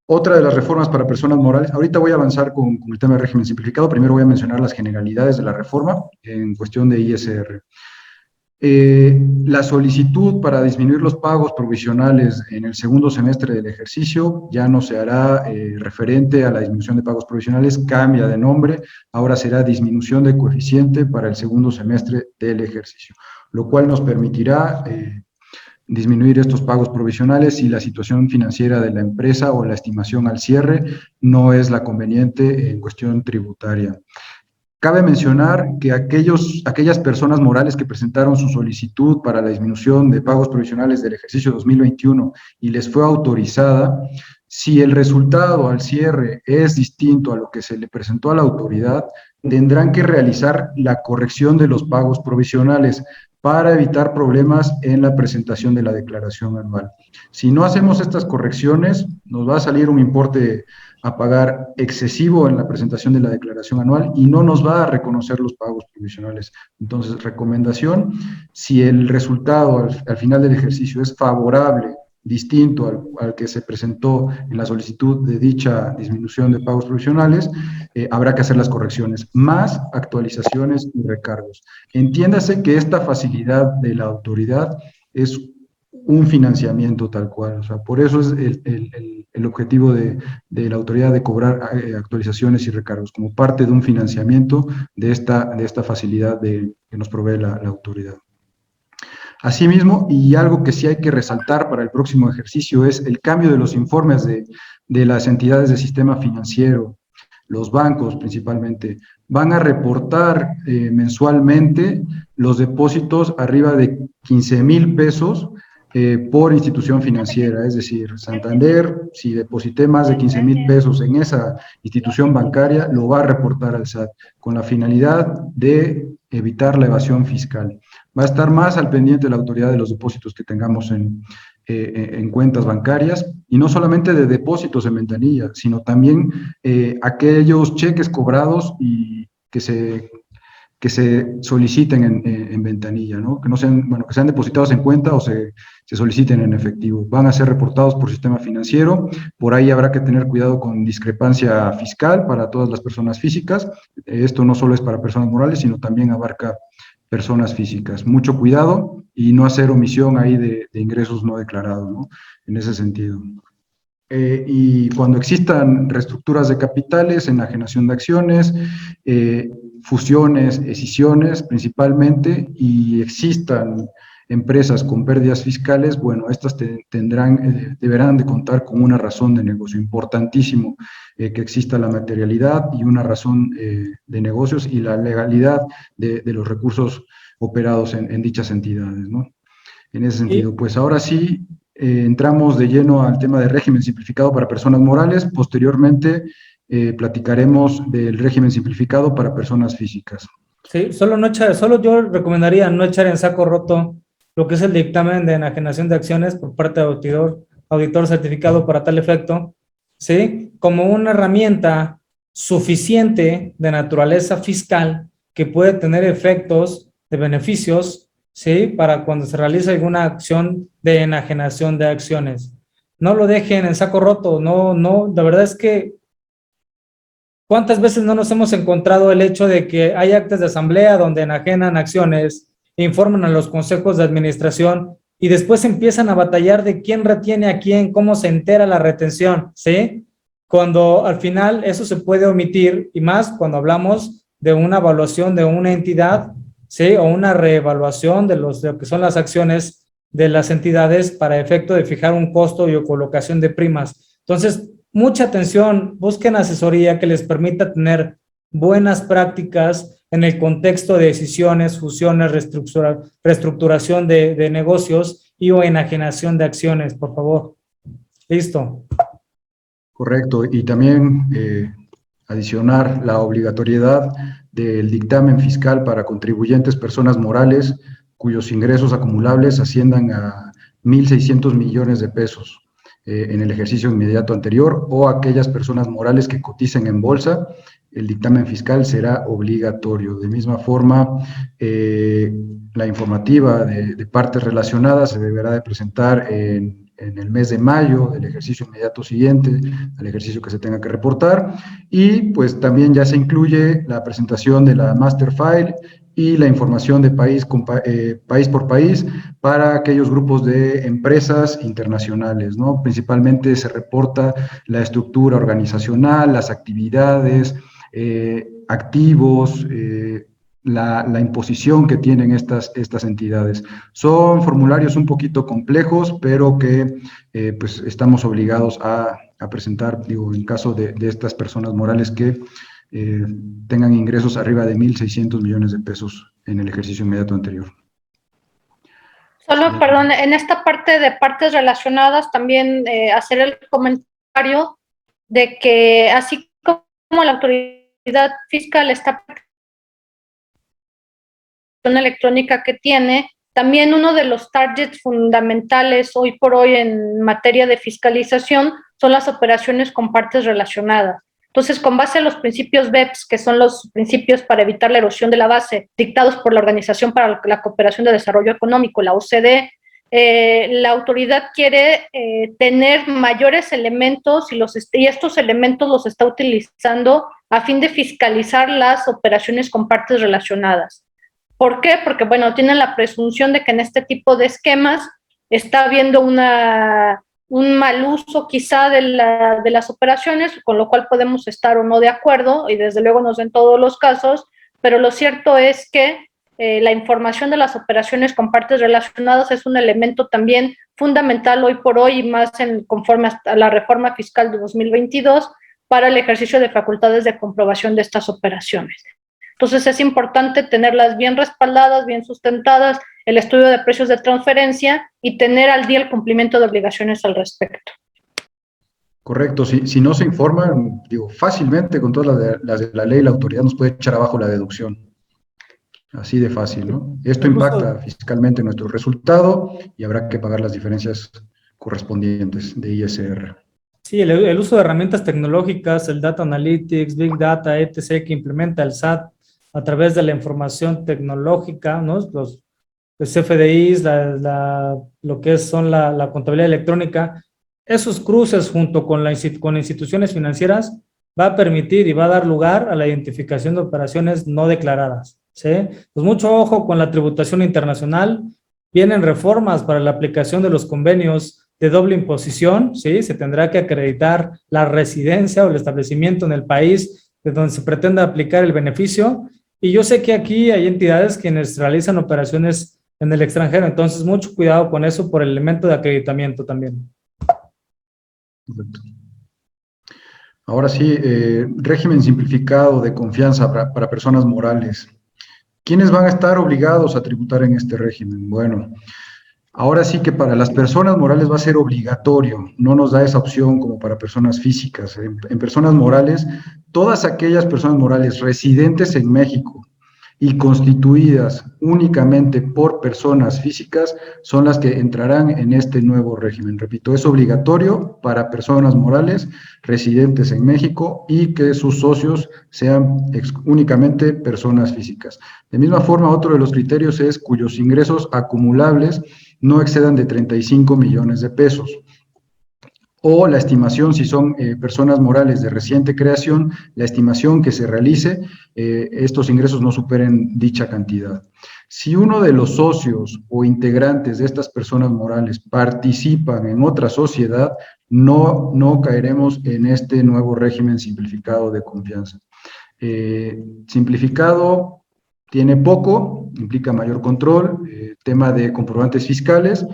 Otra de las reformas para personas morales, ahorita voy a avanzar con el tema de régimen simplificado. Primero voy a mencionar las generalidades de la reforma en cuestión de ISR. La solicitud para disminuir los pagos provisionales en el segundo semestre del ejercicio ya no se hará referente a la disminución de pagos provisionales, cambia de nombre, ahora será disminución de coeficiente para el segundo semestre del ejercicio, lo cual nos permitirá disminuir estos pagos provisionales si la situación financiera de la empresa o la estimación al cierre no es la conveniente en cuestión tributaria. Cabe mencionar que aquellas personas morales que presentaron su solicitud para la disminución de pagos provisionales del ejercicio 2021 y les fue autorizada, si el resultado al cierre es distinto a lo que se le presentó a la autoridad, tendrán que realizar la corrección de los pagos provisionales para evitar problemas en la presentación de la declaración anual. Si no hacemos estas correcciones, nos va a salir un importe a pagar excesivo en la presentación de la declaración anual y no nos va a reconocer los pagos provisionales. Entonces, recomendación, si el resultado al final del ejercicio es favorable, distinto al que se presentó en la solicitud de dicha disminución de pagos provisionales, habrá que hacer las correcciones, más actualizaciones y recargos. Entiéndase que esta facilidad de la autoridad es un financiamiento tal cual, o sea, por eso es el objetivo de la autoridad de cobrar actualizaciones y recargos, como parte de un financiamiento de esta facilidad que nos provee la autoridad. Asimismo, y algo que sí hay que resaltar para el próximo ejercicio es el cambio de los informes de las entidades del sistema financiero, los bancos principalmente, van a reportar mensualmente los depósitos arriba de 15,000 pesos por institución financiera, es decir, Santander, si deposité más de 15,000 pesos en esa institución bancaria, lo va a reportar al SAT, con la finalidad de evitar la evasión fiscal. Va a estar más al pendiente la autoridad de los depósitos que tengamos en cuentas bancarias, y no solamente de depósitos en ventanilla, sino también aquellos cheques cobrados y que se soliciten en ventanilla, ¿no? Que sean depositados en cuenta o se soliciten en efectivo. Van a ser reportados por sistema financiero, por ahí habrá que tener cuidado con discrepancia fiscal para todas las personas físicas. Esto no solo es para personas morales, sino también abarca personas físicas. Mucho cuidado y no hacer omisión ahí de ingresos no declarados, ¿no? En ese sentido. Y cuando existan reestructuras de capitales, enajenación de acciones, fusiones, escisiones principalmente, y existan empresas con pérdidas fiscales, bueno, estas deberán de contar con una razón de negocio. Importantísimo que exista la materialidad y una razón de negocios y la legalidad de los recursos operados en dichas entidades, ¿no? En ese sentido, pues ahora sí, entramos de lleno al tema de régimen simplificado para personas morales. Posteriormente, platicaremos del régimen simplificado para personas físicas. Sí, solo yo recomendaría no echar en saco roto lo que es el dictamen de enajenación de acciones por parte de auditor certificado para tal efecto, ¿sí? Como una herramienta suficiente de naturaleza fiscal que puede tener efectos de beneficios, ¿sí? Para cuando se realiza alguna acción de enajenación de acciones. No lo dejen en saco roto, no, la verdad es que ¿cuántas veces no nos hemos encontrado el hecho de que hay actas de asamblea donde enajenan acciones, informan a los consejos de administración y después empiezan a batallar de quién retiene a quién, cómo se entera la retención, ¿sí? Cuando al final eso se puede omitir, y más cuando hablamos de una evaluación de una entidad, ¿sí? O una reevaluación de lo que son las acciones de las entidades para efecto de fijar un costo y o colocación de primas. Entonces, mucha atención, busquen asesoría que les permita tener buenas prácticas en el contexto de decisiones, fusiones, reestructuración de negocios y o enajenación de acciones, por favor. Listo. Correcto, y también adicionar la obligatoriedad del dictamen fiscal para contribuyentes personas morales cuyos ingresos acumulables asciendan a 1.600 millones de pesos en el ejercicio inmediato anterior, o aquellas personas morales que coticen en bolsa, el dictamen fiscal será obligatorio. De misma forma, la informativa de partes relacionadas se deberá de presentar en el mes de mayo del ejercicio inmediato siguiente al ejercicio que se tenga que reportar, y pues también ya se incluye la presentación de la master file y la información de país por país para aquellos grupos de empresas internacionales, ¿no? Principalmente se reporta la estructura organizacional, las actividades, activos, la imposición que tienen estas entidades. Son formularios un poquito complejos, pero que pues estamos obligados a presentar, digo, en caso de estas personas morales que tengan ingresos arriba de 1.600 millones de pesos en el ejercicio inmediato anterior. Solo, perdón, en esta parte de partes relacionadas también hacer el comentario de que así como la autoridad fiscal está electrónica que tiene, también uno de los targets fundamentales hoy por hoy en materia de fiscalización son las operaciones con partes relacionadas. Entonces, con base a los principios BEPS, que son los principios para evitar la erosión de la base, dictados por la Organización para la Cooperación de Desarrollo Económico, la OCDE, la autoridad quiere tener mayores elementos y estos elementos los está utilizando a fin de fiscalizar las operaciones con partes relacionadas. ¿Por qué? Porque, bueno, tienen la presunción de que en este tipo de esquemas está habiendo un mal uso quizá de las operaciones, con lo cual podemos estar o no de acuerdo, y desde luego no es en todos los casos, pero lo cierto es que la información de las operaciones con partes relacionadas es un elemento también fundamental hoy por hoy, y más conforme a la reforma fiscal de 2022, para el ejercicio de facultades de comprobación de estas operaciones. Entonces es importante tenerlas bien respaldadas, bien sustentadas, el estudio de precios de transferencia y tener al día el cumplimiento de obligaciones al respecto. Correcto, si no se informan, digo, fácilmente con todas las de la ley, la autoridad nos puede echar abajo la deducción. Así de fácil, ¿no? Esto impacta fiscalmente nuestro resultado y habrá que pagar las diferencias correspondientes de ISR. Sí, el uso de herramientas tecnológicas, el Data Analytics, Big Data, etc., que implementa el SAT a través de la información tecnológica, ¿no? Los CFDIs, lo que son la contabilidad electrónica, esos cruces junto con instituciones financieras va a permitir y va a dar lugar a la identificación de operaciones no declaradas, ¿sí? Pues mucho ojo con la tributación internacional. Vienen reformas para la aplicación de los convenios de doble imposición, ¿sí? Se tendrá que acreditar la residencia o el establecimiento en el país de donde se pretenda aplicar el beneficio. Y yo sé que aquí hay entidades quienes realizan operaciones en el extranjero. Entonces, mucho cuidado con eso por el elemento de acreditamiento también. Correcto. Ahora sí, régimen simplificado de confianza para personas morales. ¿Quiénes van a estar obligados a tributar en este régimen? Bueno, ahora sí que para las personas morales va a ser obligatorio, no nos da esa opción como para personas físicas. En personas morales, todas aquellas personas morales residentes en México y constituidas únicamente por personas físicas son las que entrarán en este nuevo régimen. Repito, es obligatorio para personas morales residentes en México y que sus socios sean únicamente personas físicas. De misma forma, otro de los criterios es cuyos ingresos acumulables no excedan de 35 millones de pesos. O la estimación, si son personas morales de reciente creación, la estimación que se realice, estos ingresos no superen dicha cantidad. Si uno de los socios o integrantes de estas personas morales participan en otra sociedad, no caeremos en este nuevo régimen simplificado de confianza. Simplificado tiene poco, implica mayor control, tema de comprobantes fiscales,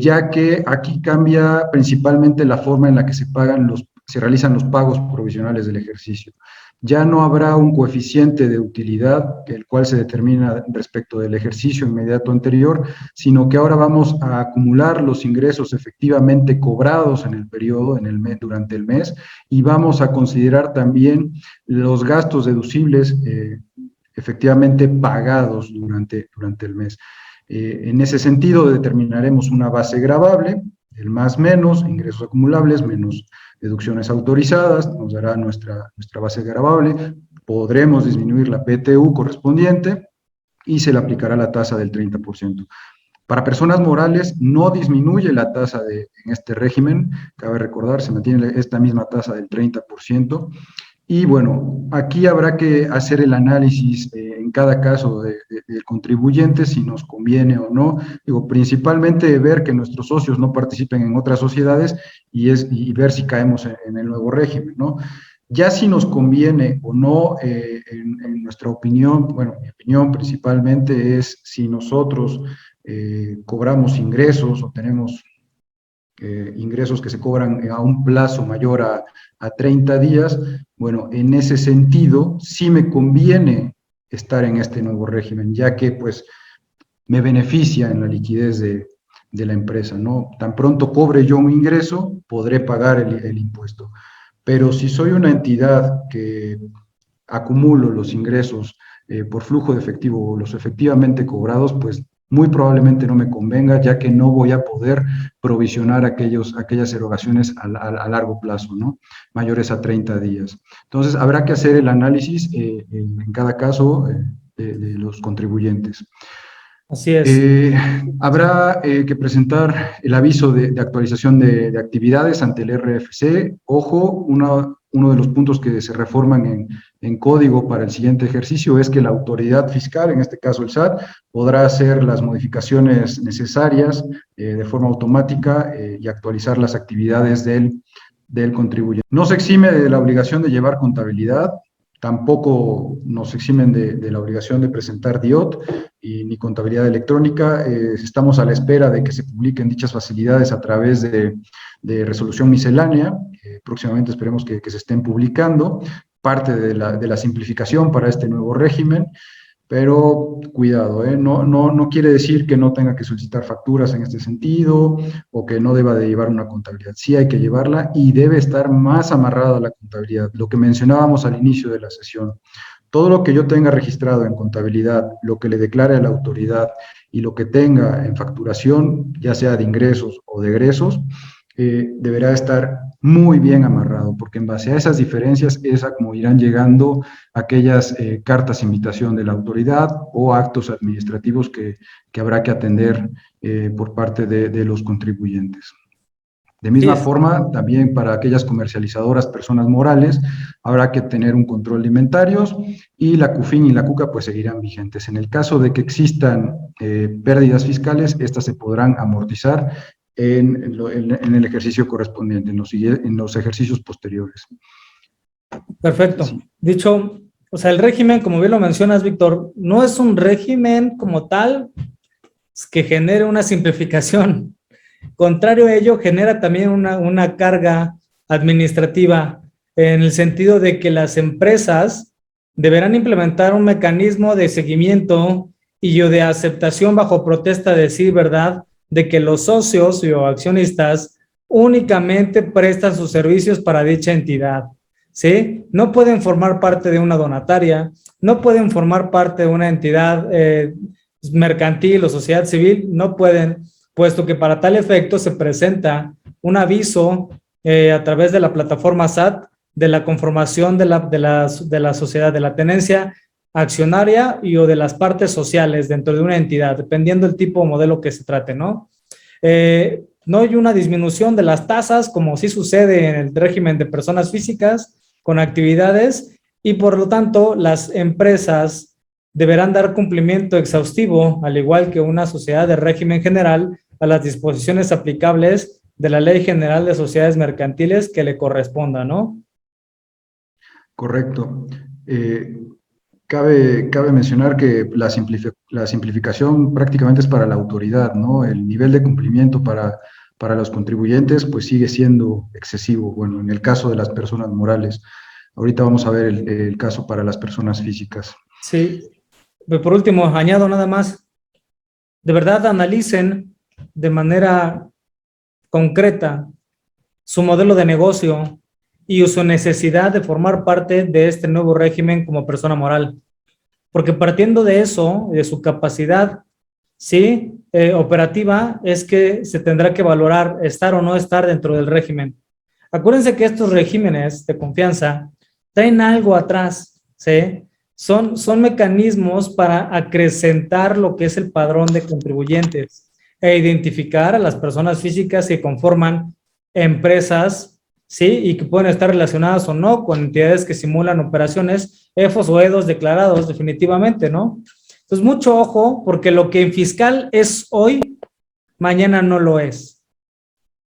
ya que aquí cambia principalmente la forma en la que se realizan los pagos provisionales del ejercicio. Ya no habrá un coeficiente de utilidad, el cual se determina respecto del ejercicio inmediato anterior, sino que ahora vamos a acumular los ingresos efectivamente cobrados en el periodo, durante el mes, y vamos a considerar también los gastos deducibles efectivamente pagados durante el mes. En ese sentido, determinaremos una base gravable, el más menos, ingresos acumulables, menos deducciones autorizadas, nos dará nuestra base gravable, podremos disminuir la PTU correspondiente y se le aplicará la tasa del 30%. Para personas morales no disminuye la tasa en este régimen, cabe recordar, se mantiene esta misma tasa del 30%. Y bueno, aquí habrá que hacer el análisis en cada caso del contribuyente, si nos conviene o no. Digo, principalmente ver que nuestros socios no participen en otras sociedades y ver si caemos en el nuevo régimen, ¿no? Ya si nos conviene o no, en nuestra opinión, bueno, mi opinión principalmente es si nosotros cobramos ingresos o tenemos ingresos que se cobran a un plazo mayor a 30 días, bueno, en ese sentido sí me conviene estar en este nuevo régimen, ya que pues me beneficia en la liquidez de la empresa, ¿no? Tan pronto cobre yo un ingreso, podré pagar el impuesto. Pero si soy una entidad que acumulo los ingresos por flujo de efectivo o los efectivamente cobrados, pues muy probablemente no me convenga, ya que no voy a poder provisionar aquellas erogaciones a largo plazo, ¿no? Mayores a 30 días. Entonces, habrá que hacer el análisis en cada caso de los contribuyentes. Así es. Habrá que presentar el aviso de actualización de actividades ante el RFC. Ojo, uno de los puntos que se reforman en código para el siguiente ejercicio es que la autoridad fiscal, en este caso el SAT, podrá hacer las modificaciones necesarias de forma automática y actualizar las actividades del contribuyente. No se exime de la obligación de llevar contabilidad, tampoco nos eximen de la obligación de presentar DIOT ni contabilidad electrónica. Estamos a la espera de que se publiquen dichas facilidades a través de resolución miscelánea. Próximamente esperemos que se estén publicando, parte de la simplificación para este nuevo régimen. Pero cuidado, no quiere decir que no tenga que solicitar facturas en este sentido o que no deba de llevar una contabilidad. Sí hay que llevarla y debe estar más amarrada a la contabilidad. Lo que mencionábamos al inicio de la sesión. Todo lo que yo tenga registrado en contabilidad, lo que le declare a la autoridad y lo que tenga en facturación, ya sea de ingresos o de egresos, deberá estar muy bien amarrado, porque en base a esas diferencias es a como irán llegando aquellas cartas de invitación de la autoridad o actos administrativos que habrá que atender por parte de los contribuyentes. De misma forma, también para aquellas comercializadoras, personas morales, habrá que tener un control de inventarios y la CUFIN y la CUCA pues seguirán vigentes. En el caso de que existan pérdidas fiscales, estas se podrán amortizar en el ejercicio correspondiente, en los ejercicios posteriores. Perfecto. Sí. Dicho, o sea, el régimen, como bien lo mencionas, Víctor, no es un régimen como tal que genere una simplificación. Contrario a ello, genera también una carga administrativa en el sentido de que las empresas deberán implementar un mecanismo de seguimiento y de aceptación bajo protesta de decir verdad de que los socios o accionistas únicamente prestan sus servicios para dicha entidad, ¿sí? No pueden formar parte de una donataria, no pueden formar parte de una entidad mercantil o sociedad civil, no pueden, puesto que para tal efecto se presenta un aviso a través de la plataforma SAT de la conformación de la sociedad, de la tenencia accionaria y o de las partes sociales dentro de una entidad, dependiendo del tipo o modelo que se trate, ¿no? No hay una disminución de las tasas, como sí sucede en el régimen de personas físicas con actividades, y por lo tanto las empresas deberán dar cumplimiento exhaustivo, al igual que una sociedad de régimen general, a las disposiciones aplicables de la Ley General de Sociedades Mercantiles que le corresponda, ¿no? Correcto. Cabe mencionar que la simplificación prácticamente es para la autoridad, ¿no? El nivel de cumplimiento para los contribuyentes pues sigue siendo excesivo, bueno, en el caso de las personas morales. Ahorita vamos a ver el caso para las personas físicas. Sí. Por último, añado nada más, de verdad analicen de manera concreta su modelo de negocio y su necesidad de formar parte de este nuevo régimen como persona moral. Porque partiendo de eso, de su capacidad, ¿sí? Operativa, es que se tendrá que valorar estar o no estar dentro del régimen. Acuérdense que estos regímenes de confianza traen algo atrás, ¿sí? Son mecanismos para acrecentar lo que es el padrón de contribuyentes e identificar a las personas físicas que conforman empresas, ¿sí? Y que pueden estar relacionadas o no con entidades que simulan operaciones, EFOS o EDOS declarados definitivamente, ¿no? Entonces, mucho ojo, porque lo que en fiscal es hoy, mañana no lo es,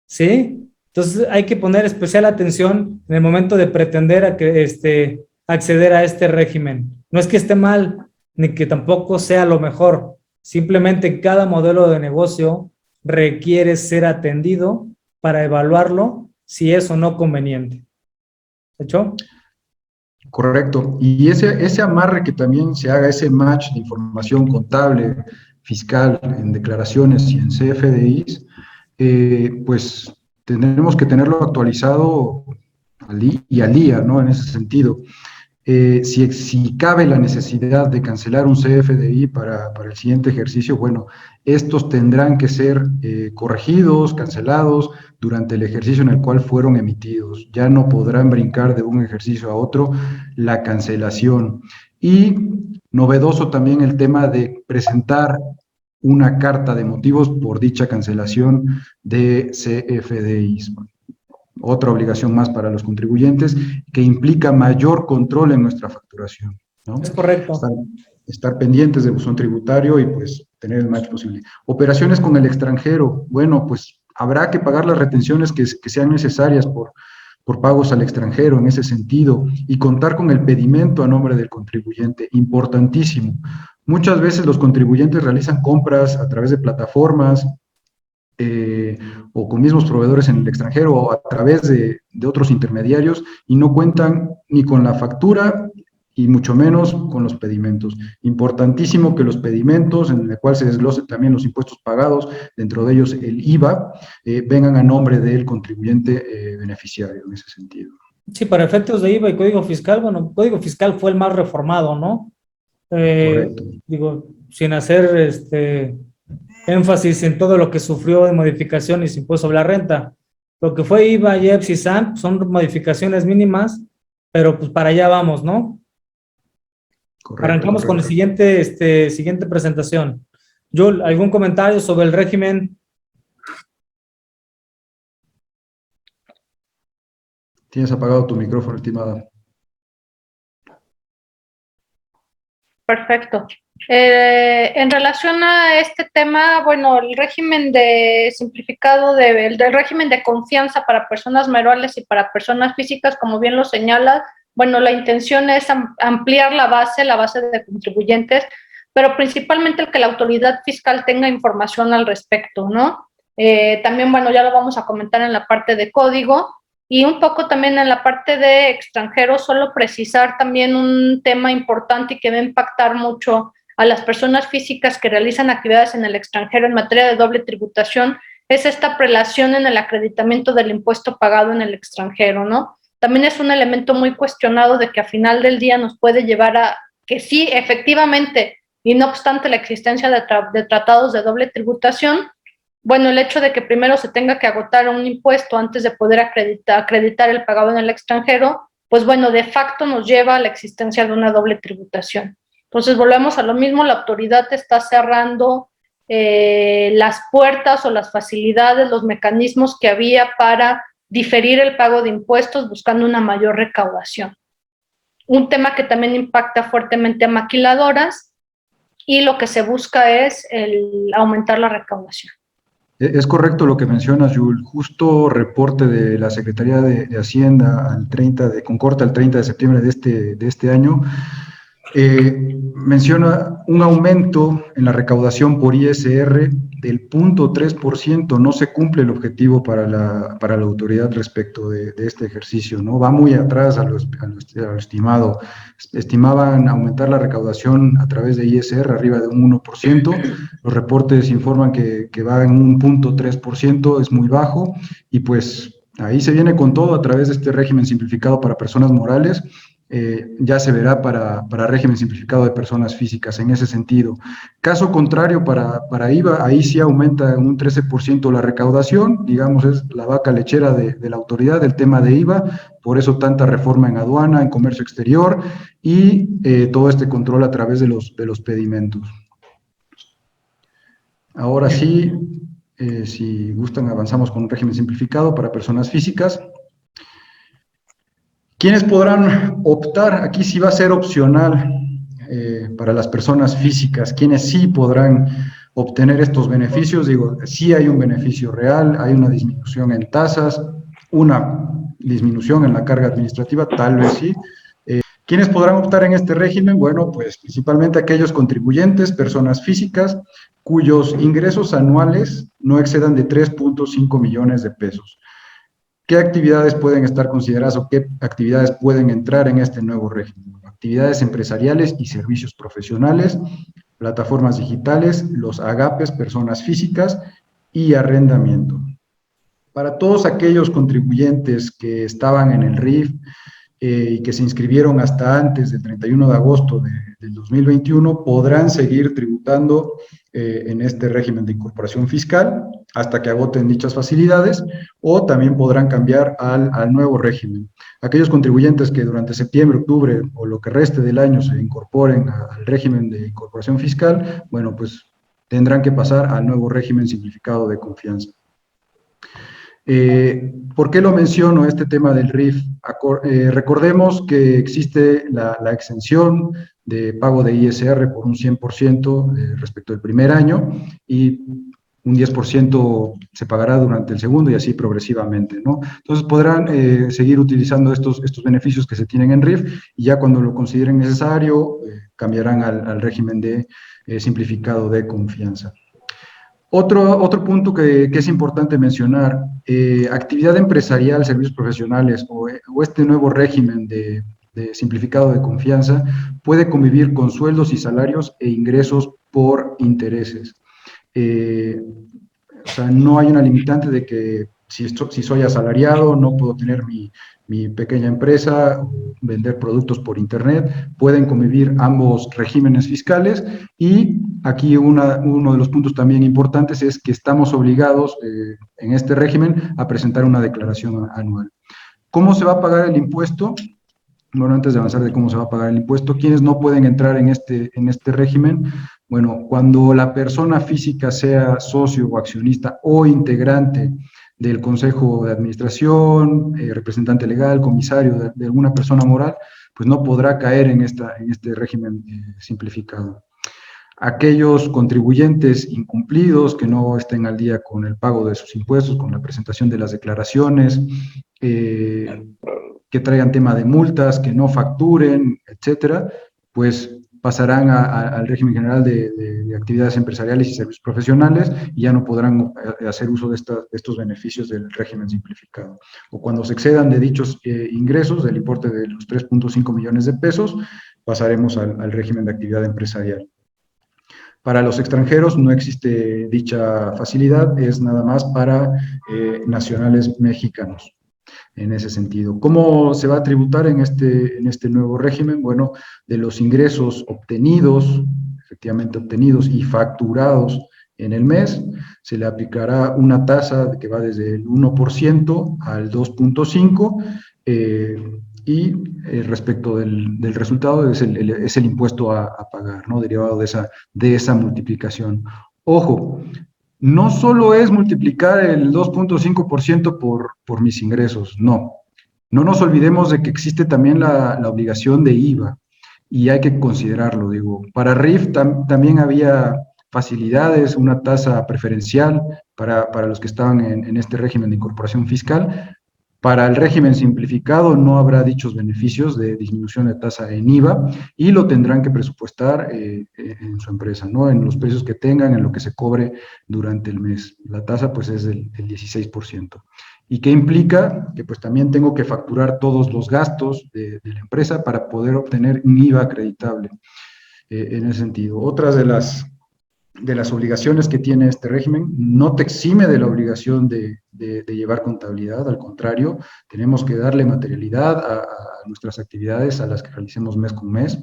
¿sí? Entonces, hay que poner especial atención en el momento de pretender acceder a este régimen. No es que esté mal, ni que tampoco sea lo mejor. Simplemente cada modelo de negocio requiere ser atendido para evaluarlo si es o no conveniente. ¿Hecho? Correcto. Y ese amarre que también se haga, ese match de información contable, fiscal, en declaraciones y en CFDIs, pues tendremos que tenerlo actualizado al día, ¿no? En ese sentido. Si cabe la necesidad de cancelar un CFDI para el siguiente ejercicio, bueno, estos tendrán que ser corregidos, cancelados durante el ejercicio en el cual fueron emitidos. Ya no podrán brincar de un ejercicio a otro la cancelación. Y novedoso también el tema de presentar una carta de motivos por dicha cancelación de CFDIs. Otra obligación más para los contribuyentes que implica mayor control en nuestra facturación, ¿no? Es correcto. Estar pendientes de buzón tributario y pues tener el match posible. Operaciones con el extranjero, bueno, pues habrá que pagar las retenciones que sean necesarias por pagos al extranjero en ese sentido y contar con el pedimento a nombre del contribuyente, importantísimo. Muchas veces los contribuyentes realizan compras a través de plataformas, o con mismos proveedores en el extranjero o a través de otros intermediarios y no cuentan ni con la factura y mucho menos con los pedimentos. Importantísimo que los pedimentos, en el cual se desglosen también los impuestos pagados, dentro de ellos el IVA, vengan a nombre del contribuyente beneficiario en ese sentido. Sí, para efectos de IVA y Código Fiscal, bueno, Código Fiscal fue el más reformado, ¿no? Correcto. Digo, sin hacer énfasis en todo lo que sufrió de modificaciones impuesto sobre la renta. Lo que fue IVA, IEPS y SAN son modificaciones mínimas, pero pues para allá vamos, ¿no? Correcto. Arrancamos con el siguiente presentación. Yul, ¿algún comentario sobre el régimen? Tienes apagado tu micrófono, estimada. Perfecto. En relación a este tema, bueno, el régimen de simplificado del régimen de confianza para personas morales y para personas físicas, como bien lo señalas, bueno, la intención es ampliar la base de contribuyentes pero principalmente el que la autoridad fiscal tenga información al respecto, ¿no? También, bueno, ya lo vamos a comentar en la parte de código y un poco también en la parte de extranjeros, solo precisar también un tema importante y que va a impactar mucho a las personas físicas que realizan actividades en el extranjero en materia de doble tributación, es esta prelación en el acreditamiento del impuesto pagado en el extranjero, ¿no? También es un elemento muy cuestionado de que a final del día nos puede llevar a que sí, efectivamente, y no obstante la existencia de tratados de doble tributación, bueno, el hecho de que primero se tenga que agotar un impuesto antes de poder acreditar el pagado en el extranjero, pues bueno, de facto nos lleva a la existencia de una doble tributación. Entonces volvemos a lo mismo, la autoridad está cerrando las puertas o las facilidades, los mecanismos que había para diferir el pago de impuestos buscando una mayor recaudación. Un tema que también impacta fuertemente a maquiladoras y lo que se busca es el aumentar la recaudación. Es correcto lo que mencionas, Yul. Justo reporte de la Secretaría de Hacienda con corte al 30 de septiembre de este año, menciona un aumento en la recaudación por ISR del 0.3%. No se cumple el objetivo para la autoridad respecto de este ejercicio, ¿no? Va muy atrás a lo estimado. Estimaban aumentar la recaudación a través de ISR arriba de un 1%. Los reportes informan que va en un 0.3%, es muy bajo, y pues ahí se viene con todo a través de este régimen simplificado para personas morales. Ya se verá para régimen simplificado de personas físicas en ese sentido. Caso contrario, para IVA, ahí sí aumenta un 13% la recaudación, digamos, es la vaca lechera de la autoridad, el tema de IVA, por eso tanta reforma en aduana, en comercio exterior, y todo este control a través de los pedimentos. Ahora sí, si gustan, avanzamos con un régimen simplificado para personas físicas. ¿Quiénes podrán optar? Aquí sí va a ser opcional para las personas físicas. ¿Quiénes sí podrán obtener estos beneficios? Digo, sí hay un beneficio real, hay una disminución en tasas, una disminución en la carga administrativa, tal vez sí. ¿Quiénes podrán optar en este régimen? Bueno, pues principalmente aquellos contribuyentes, personas físicas, cuyos ingresos anuales no excedan de 3.5 millones de pesos. ¿Qué actividades pueden estar consideradas o qué actividades pueden entrar en este nuevo régimen? Actividades empresariales y servicios profesionales, plataformas digitales, los agapes, personas físicas y arrendamiento. Para todos aquellos contribuyentes que estaban en el RIF y que se inscribieron hasta antes del 31 de agosto del 2021, podrán seguir tributando en este régimen de incorporación fiscal hasta que agoten dichas facilidades, o también podrán cambiar al nuevo régimen. Aquellos contribuyentes que durante septiembre, octubre o lo que reste del año se incorporen al régimen de incorporación fiscal, bueno, pues tendrán que pasar al nuevo régimen simplificado de confianza. ¿Por qué lo menciono este tema del RIF? Recordemos que existe la exención de pago de ISR por un 100% respecto al primer año, y un 10% se pagará durante el segundo y así progresivamente, ¿no? Entonces podrán seguir utilizando estos beneficios que se tienen en RIF, y ya cuando lo consideren necesario cambiarán al régimen de simplificado de confianza. Otro punto que es importante mencionar, actividad empresarial, servicios profesionales o este nuevo régimen de simplificado de confianza puede convivir con sueldos y salarios e ingresos por intereses. O sea, no hay una limitante de que si soy asalariado no puedo tener mi pequeña empresa o vender productos por internet. Pueden convivir ambos regímenes fiscales, y aquí uno de los puntos también importantes es que estamos obligados en este régimen a presentar una declaración anual. ¿Cómo se va a pagar el impuesto? Bueno, antes de avanzar de cómo se va a pagar el impuesto, ¿quiénes no pueden entrar en este régimen? Bueno, cuando la persona física sea socio o accionista o integrante del consejo de administración, representante legal, comisario de alguna persona moral, pues no podrá caer en este régimen simplificado. Aquellos contribuyentes incumplidos que no estén al día con el pago de sus impuestos, con la presentación de las declaraciones, que traigan tema de multas, que no facturen, etcétera, pues pasarán al régimen general de actividades empresariales y servicios profesionales y ya no podrán hacer uso de estos beneficios del régimen simplificado. O cuando se excedan de dichos ingresos del importe de los 3.5 millones de pesos, pasaremos al régimen de actividad empresarial. Para los extranjeros no existe dicha facilidad, es nada más para nacionales mexicanos. En ese sentido. ¿Cómo se va a tributar en este nuevo régimen? Bueno, de los ingresos obtenidos, efectivamente obtenidos y facturados en el mes, se le aplicará una tasa que va desde el 1% al 2.5%, y respecto del resultado es el impuesto a pagar, ¿no? Derivado de esa multiplicación. Ojo, no solo es multiplicar el 2.5% por mis ingresos, no. No nos olvidemos de que existe también la obligación de IVA y hay que considerarlo, digo. Para RIF también había facilidades, una tasa preferencial para los que estaban en este régimen de incorporación fiscal. Para el régimen simplificado no habrá dichos beneficios de disminución de tasa en IVA y lo tendrán que presupuestar en su empresa, ¿no? En los precios que tengan, en lo que se cobre durante el mes. La tasa pues es el 16%. ¿Y qué implica? Que pues también tengo que facturar todos los gastos de la empresa para poder obtener un IVA acreditable en ese sentido. Otras de las obligaciones que tiene este régimen, no te exime de la obligación de llevar contabilidad, al contrario, tenemos que darle materialidad a nuestras actividades, a las que realicemos mes con mes,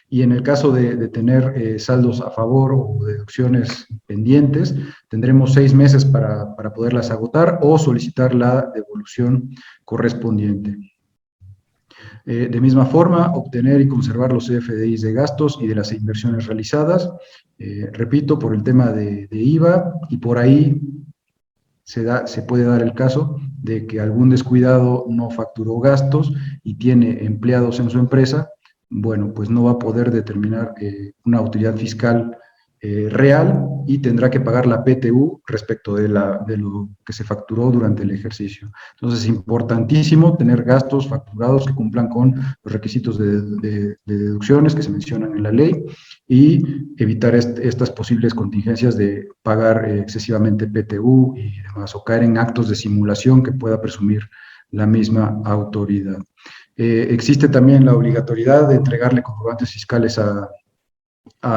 y en el caso de tener saldos a favor o deducciones pendientes, tendremos 6 meses para poderlas agotar o solicitar la devolución correspondiente. De misma forma, obtener y conservar los CFDIs de gastos y de las inversiones realizadas, repito, por el tema de IVA, y por ahí se puede dar el caso de que algún descuidado no facturó gastos y tiene empleados en su empresa, bueno, pues no va a poder determinar una utilidad fiscal real y tendrá que pagar la PTU respecto de lo que se facturó durante el ejercicio. Entonces es importantísimo tener gastos facturados que cumplan con los requisitos de deducciones que se mencionan en la ley y evitar estas posibles contingencias de pagar excesivamente PTU y demás, o caer en actos de simulación que pueda presumir la misma autoridad. Existe también la obligatoriedad de entregarle comprobantes fiscales a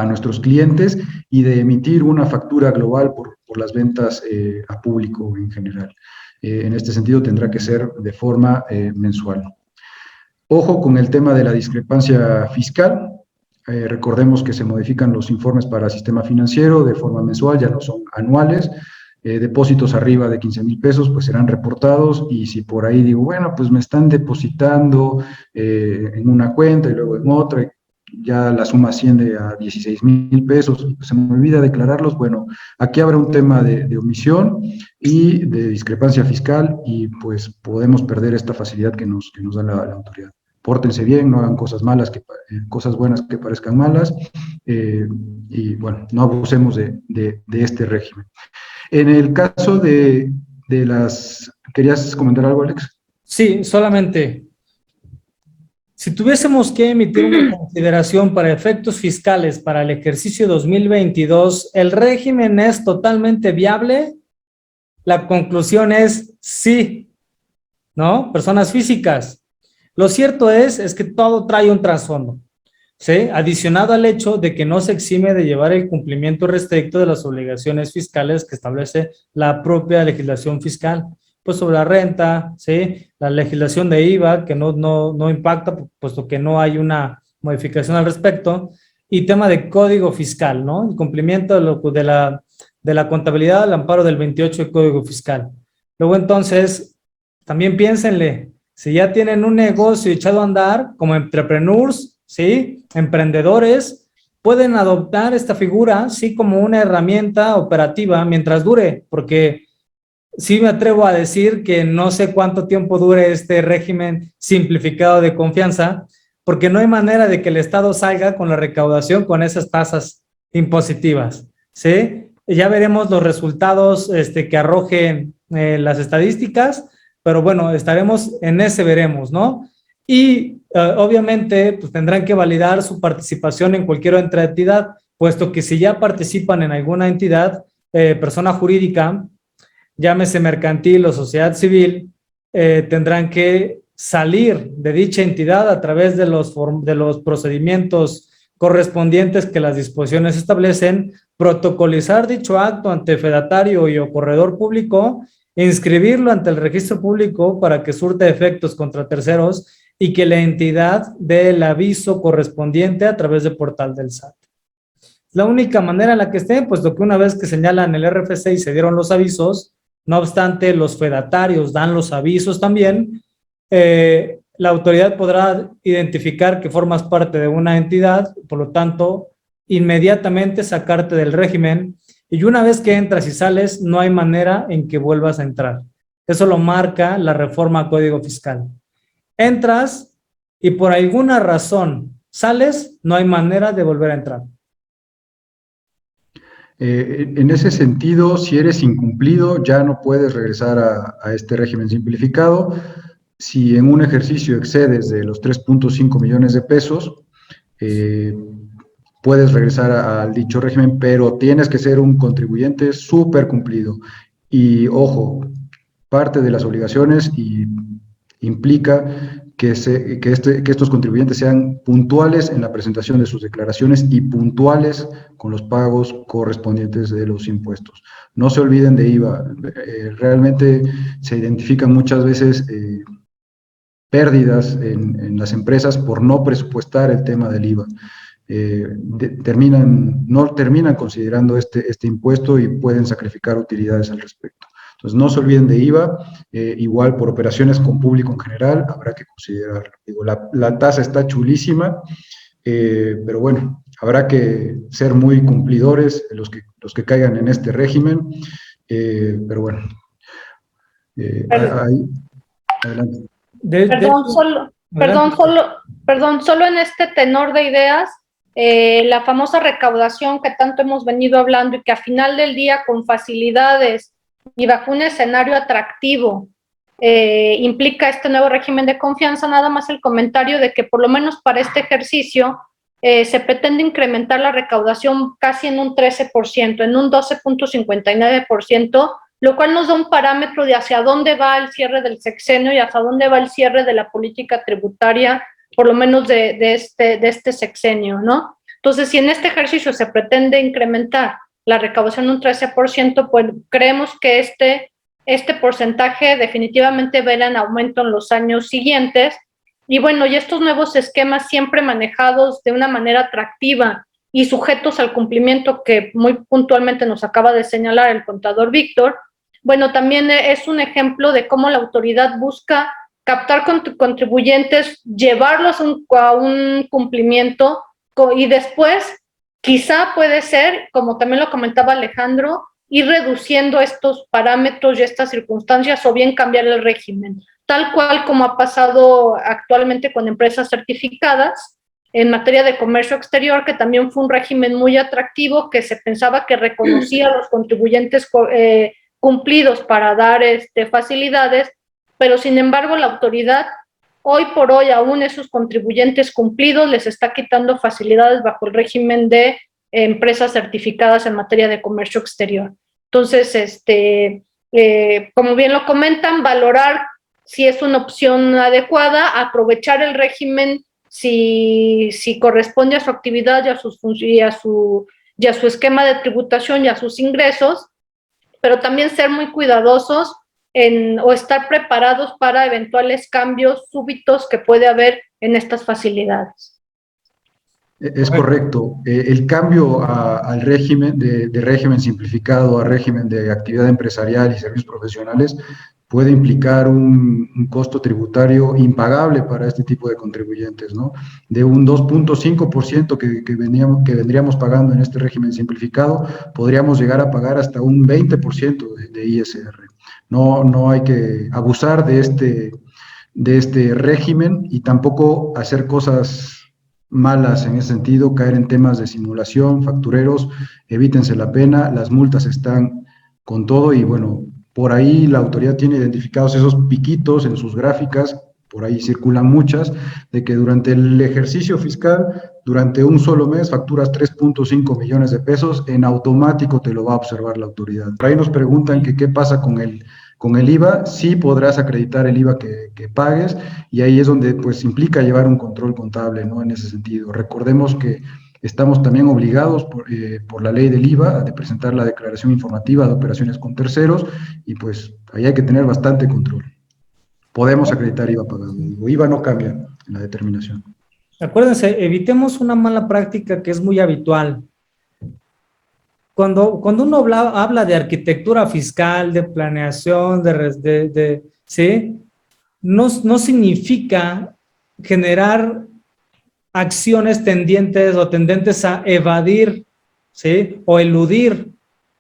nuestros clientes y de emitir una factura global por las ventas a público en general. En este sentido tendrá que ser de forma mensual. Ojo con el tema de la discrepancia fiscal. Recordemos que se modifican los informes para el sistema financiero de forma mensual, ya no son anuales. Depósitos arriba de 15,000 pesos pues serán reportados, y si por ahí digo, bueno, pues me están depositando en una cuenta y luego en otra, ya la suma asciende a 16,000 pesos, se me olvida declararlos, bueno, aquí habrá un tema de omisión y de discrepancia fiscal, y pues podemos perder esta facilidad que nos da la autoridad. Pórtense bien, no hagan cosas malas, cosas buenas que parezcan malas, y bueno, no abusemos de este régimen. En el caso de las... ¿Querías comentar algo, Alex? Sí, solamente, si tuviésemos que emitir una consideración para efectos fiscales para el ejercicio 2022, ¿el régimen es totalmente viable? La conclusión es sí, ¿no? Personas físicas. Lo cierto es que todo trae un trasfondo, ¿sí? Adicionado al hecho de que no se exime de llevar el cumplimiento restricto de las obligaciones fiscales que establece la propia legislación fiscal, pues sobre la renta, ¿sí? La legislación de IVA, que no impacta, puesto que no hay una modificación al respecto, y tema de código fiscal, ¿no? El cumplimiento de la contabilidad al amparo del 28 del Código Fiscal. Luego, entonces, también piénsenle, si ya tienen un negocio echado a andar, como entrepreneurs, ¿sí? Emprendedores, pueden adoptar esta figura, sí, como una herramienta operativa mientras dure, porque sí me atrevo a decir que no sé cuánto tiempo dure este régimen simplificado de confianza, porque no hay manera de que el Estado salga con la recaudación con esas tasas impositivas, ¿sí? Ya veremos los resultados que arrojen las estadísticas, pero bueno, estaremos en ese veremos, ¿no? y obviamente pues, tendrán que validar su participación en cualquier otra entidad, puesto que si ya participan en alguna entidad, persona jurídica, llámese mercantil o sociedad civil, tendrán que salir de dicha entidad a través de los procedimientos correspondientes que las disposiciones establecen, protocolizar dicho acto ante fedatario y o corredor público, inscribirlo ante el registro público para que surta efectos contra terceros y que la entidad dé el aviso correspondiente a través del portal del SAT. La única manera en la que estén, puesto que una vez que señalan el RFC y se dieron los avisos, no obstante, los fedatarios dan los avisos también, la autoridad podrá identificar que formas parte de una entidad, por lo tanto, inmediatamente sacarte del régimen, y una vez que entras y sales, no hay manera en que vuelvas a entrar. Eso lo marca la reforma al Código Fiscal. Entras y por alguna razón sales, no hay manera de volver a entrar. En ese sentido, si eres incumplido, ya no puedes regresar a este régimen simplificado. Si en un ejercicio excedes de los 3.5 millones de pesos, puedes regresar al dicho régimen, pero tienes que ser un contribuyente súper cumplido. Y ojo, parte de las obligaciones implica que estos contribuyentes sean puntuales en la presentación de sus declaraciones y puntuales con los pagos correspondientes de los impuestos. No se olviden de IVA. Realmente se identifican muchas veces pérdidas en las empresas por no presupuestar el tema del IVA. No terminan considerando este impuesto y pueden sacrificar utilidades al respecto. Entonces, no se olviden de IVA, igual por operaciones con público en general, habrá que considerarlo. Digo, la tasa está chulísima, pero bueno, habrá que ser muy cumplidores los que caigan en este régimen, pero bueno. Adelante. Perdón, solo en este tenor de ideas, la famosa recaudación que tanto hemos venido hablando y que a final del día con facilidades y bajo un escenario atractivo implica este nuevo régimen de confianza, nada más el comentario de que por lo menos para este ejercicio se pretende incrementar la recaudación casi en un 13%, en un 12.59%, lo cual nos da un parámetro de hacia dónde va el cierre del sexenio y hacia dónde va el cierre de la política tributaria, por lo menos de este sexenio, ¿no? Entonces, si en este ejercicio se pretende incrementar la recaudación un 13%, pues creemos que este porcentaje definitivamente verá en aumento en los años siguientes. Y bueno, y estos nuevos esquemas siempre manejados de una manera atractiva y sujetos al cumplimiento que muy puntualmente nos acaba de señalar el contador Víctor, bueno, también es un ejemplo de cómo la autoridad busca captar contribuyentes, llevarlos a un cumplimiento y después quizá puede ser, como también lo comentaba Alejandro, ir reduciendo estos parámetros y estas circunstancias o bien cambiar el régimen, tal cual como ha pasado actualmente con empresas certificadas en materia de comercio exterior, que también fue un régimen muy atractivo, que se pensaba que reconocía a los contribuyentes cumplidos para dar facilidades, pero sin embargo la autoridad hoy por hoy aún esos contribuyentes cumplidos les está quitando facilidades bajo el régimen de empresas certificadas en materia de comercio exterior. Entonces, como bien lo comentan, valorar si es una opción adecuada, aprovechar el régimen si corresponde a su actividad y a su esquema de tributación y a sus ingresos, pero también ser muy cuidadosos o estar preparados para eventuales cambios súbitos que puede haber en estas facilidades. Es correcto. El cambio al régimen, de régimen simplificado a régimen de actividad empresarial y servicios profesionales puede implicar un costo tributario impagable para este tipo de contribuyentes, ¿no? De un 2.5% que vendríamos pagando en este régimen simplificado, podríamos llegar a pagar hasta un 20% de ISR. No hay que abusar de este régimen y tampoco hacer cosas malas en ese sentido, caer en temas de simulación, factureros, evítense la pena, las multas están con todo y bueno, por ahí la autoridad tiene identificados esos piquitos en sus gráficas por ahí circulan muchas, de que durante el ejercicio fiscal, durante un solo mes, facturas 3.5 millones de pesos, en automático te lo va a observar la autoridad. Por ahí nos preguntan que qué pasa con el IVA. Sí podrás acreditar el IVA que pagues, y ahí es donde pues implica llevar un control contable, ¿no? En ese sentido. Recordemos que estamos también obligados por la ley del IVA de presentar la declaración informativa de operaciones con terceros, y pues ahí hay que tener bastante control. Podemos acreditar IVA pagado. Digo, IVA no cambia en la determinación. Acuérdense, evitemos una mala práctica que es muy habitual. Cuando uno habla de arquitectura fiscal, de planeación, ¿sí? No significa generar acciones tendientes o tendentes a evadir, ¿sí? O eludir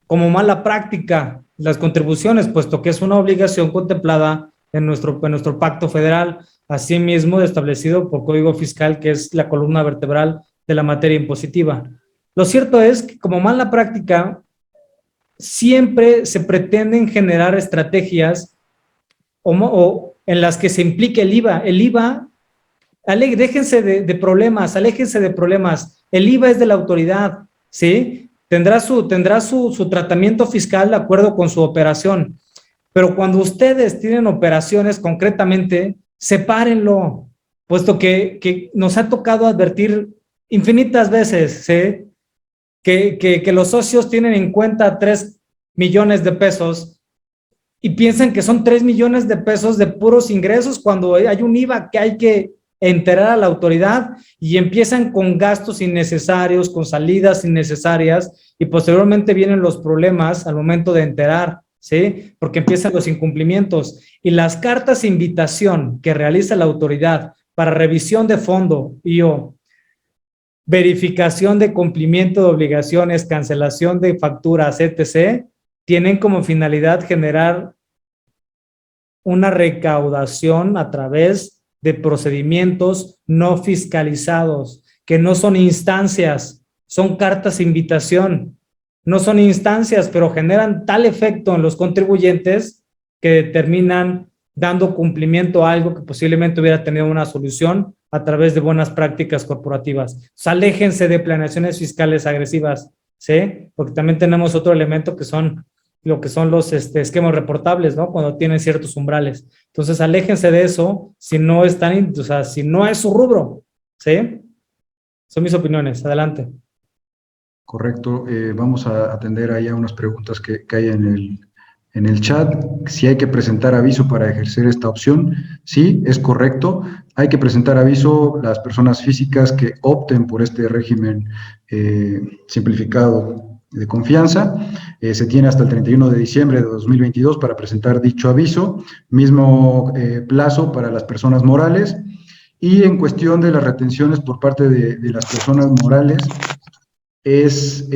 como mala práctica las contribuciones, puesto que es una obligación contemplada en nuestro pacto federal, asimismo establecido por Código Fiscal, que es la columna vertebral de la materia impositiva. Lo cierto es que como mala práctica siempre se pretenden generar estrategias o en las que se implique el IVA. El IVA, déjense de problemas, aléjense de problemas. El IVA es de la autoridad, ¿sí? Tendrá su tratamiento fiscal de acuerdo con su operación. Pero cuando ustedes tienen operaciones concretamente, sepárenlo, puesto que nos ha tocado advertir infinitas veces, ¿sí? Que los socios tienen en cuenta 3 millones de pesos y piensan que son 3 millones de pesos de puros ingresos cuando hay un IVA que hay que enterar a la autoridad, y empiezan con gastos innecesarios, con salidas innecesarias, y posteriormente vienen los problemas al momento de enterar, ¿sí? Porque empiezan los incumplimientos. Y las cartas de invitación que realiza la autoridad para revisión de fondo o verificación de cumplimiento de obligaciones, cancelación de facturas, etc., tienen como finalidad generar una recaudación a través de procedimientos no fiscalizados, que no son instancias, son cartas de invitación. No son instancias, pero generan tal efecto en los contribuyentes que terminan dando cumplimiento a algo que posiblemente hubiera tenido una solución a través de buenas prácticas corporativas. O sea, aléjense de planeaciones fiscales agresivas, ¿sí? Porque también tenemos otro elemento que son lo que son los esquemas reportables, ¿no? Cuando tienen ciertos umbrales. Entonces, aléjense de eso si no están, o sea, si no es su rubro, ¿sí? Son mis opiniones. Adelante. Correcto. Vamos a atender ahí a unas preguntas que hay en el chat. Si hay que presentar aviso para ejercer esta opción, sí, es correcto. Hay que presentar aviso las personas físicas que opten por este régimen simplificado de confianza. Se tiene hasta el 31 de diciembre de 2022 para presentar dicho aviso, mismo plazo para las personas morales. Y en cuestión de las retenciones por parte de las personas morales, es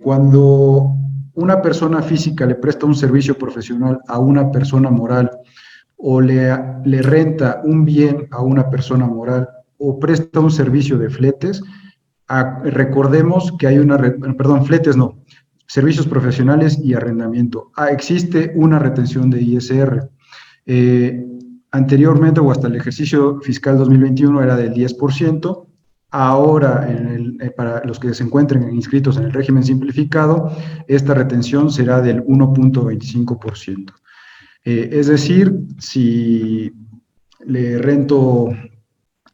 cuando una persona física le presta un servicio profesional a una persona moral, o le renta un bien a una persona moral, o presta un servicio de fletes. Recordemos que hay servicios profesionales y arrendamiento. Existe una retención de ISR. Anteriormente, o hasta el ejercicio fiscal 2021, era del 10%. Ahora, para los que se encuentren inscritos en el régimen simplificado, esta retención será del 1.25%. Es decir, si le rento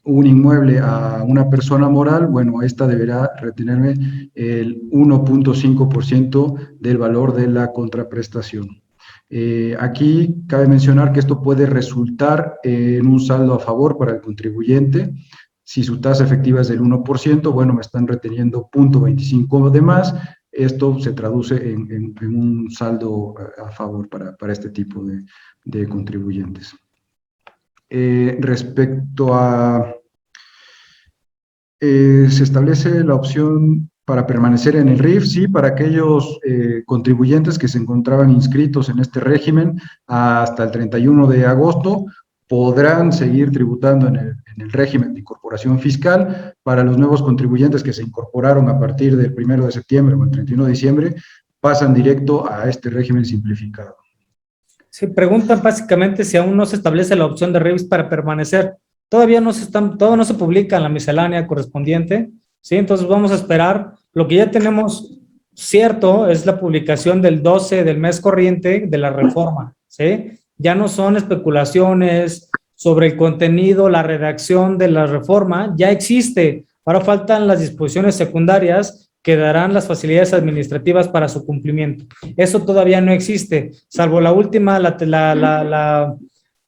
un inmueble a una persona moral, bueno, esta deberá retenerme el 1.5% del valor de la contraprestación. Aquí cabe mencionar que esto puede resultar en un saldo a favor para el contribuyente. Si su tasa efectiva es del 1%, bueno, me están reteniendo 0.25 de más. Esto se traduce en un saldo a favor para este tipo de contribuyentes. Respecto a... se establece la opción para permanecer en el RIF, sí, para aquellos contribuyentes que se encontraban inscritos en este régimen hasta el 31 de agosto, podrán seguir tributando en el régimen de incorporación fiscal. Para los nuevos contribuyentes que se incorporaron a partir del 1 de septiembre o el 31 de diciembre, pasan directo a este régimen simplificado. Sí, preguntan básicamente si aún no se establece la opción de REVIS para permanecer. Todavía todo no se publica en la miscelánea correspondiente, ¿sí? Entonces vamos a esperar. Lo que ya tenemos cierto es la publicación del 12 del mes corriente de la reforma, ¿sí? Ya no son especulaciones sobre el contenido, la redacción de la reforma, ya existe. Ahora faltan las disposiciones secundarias que darán las facilidades administrativas para su cumplimiento. Eso todavía no existe, salvo la última, la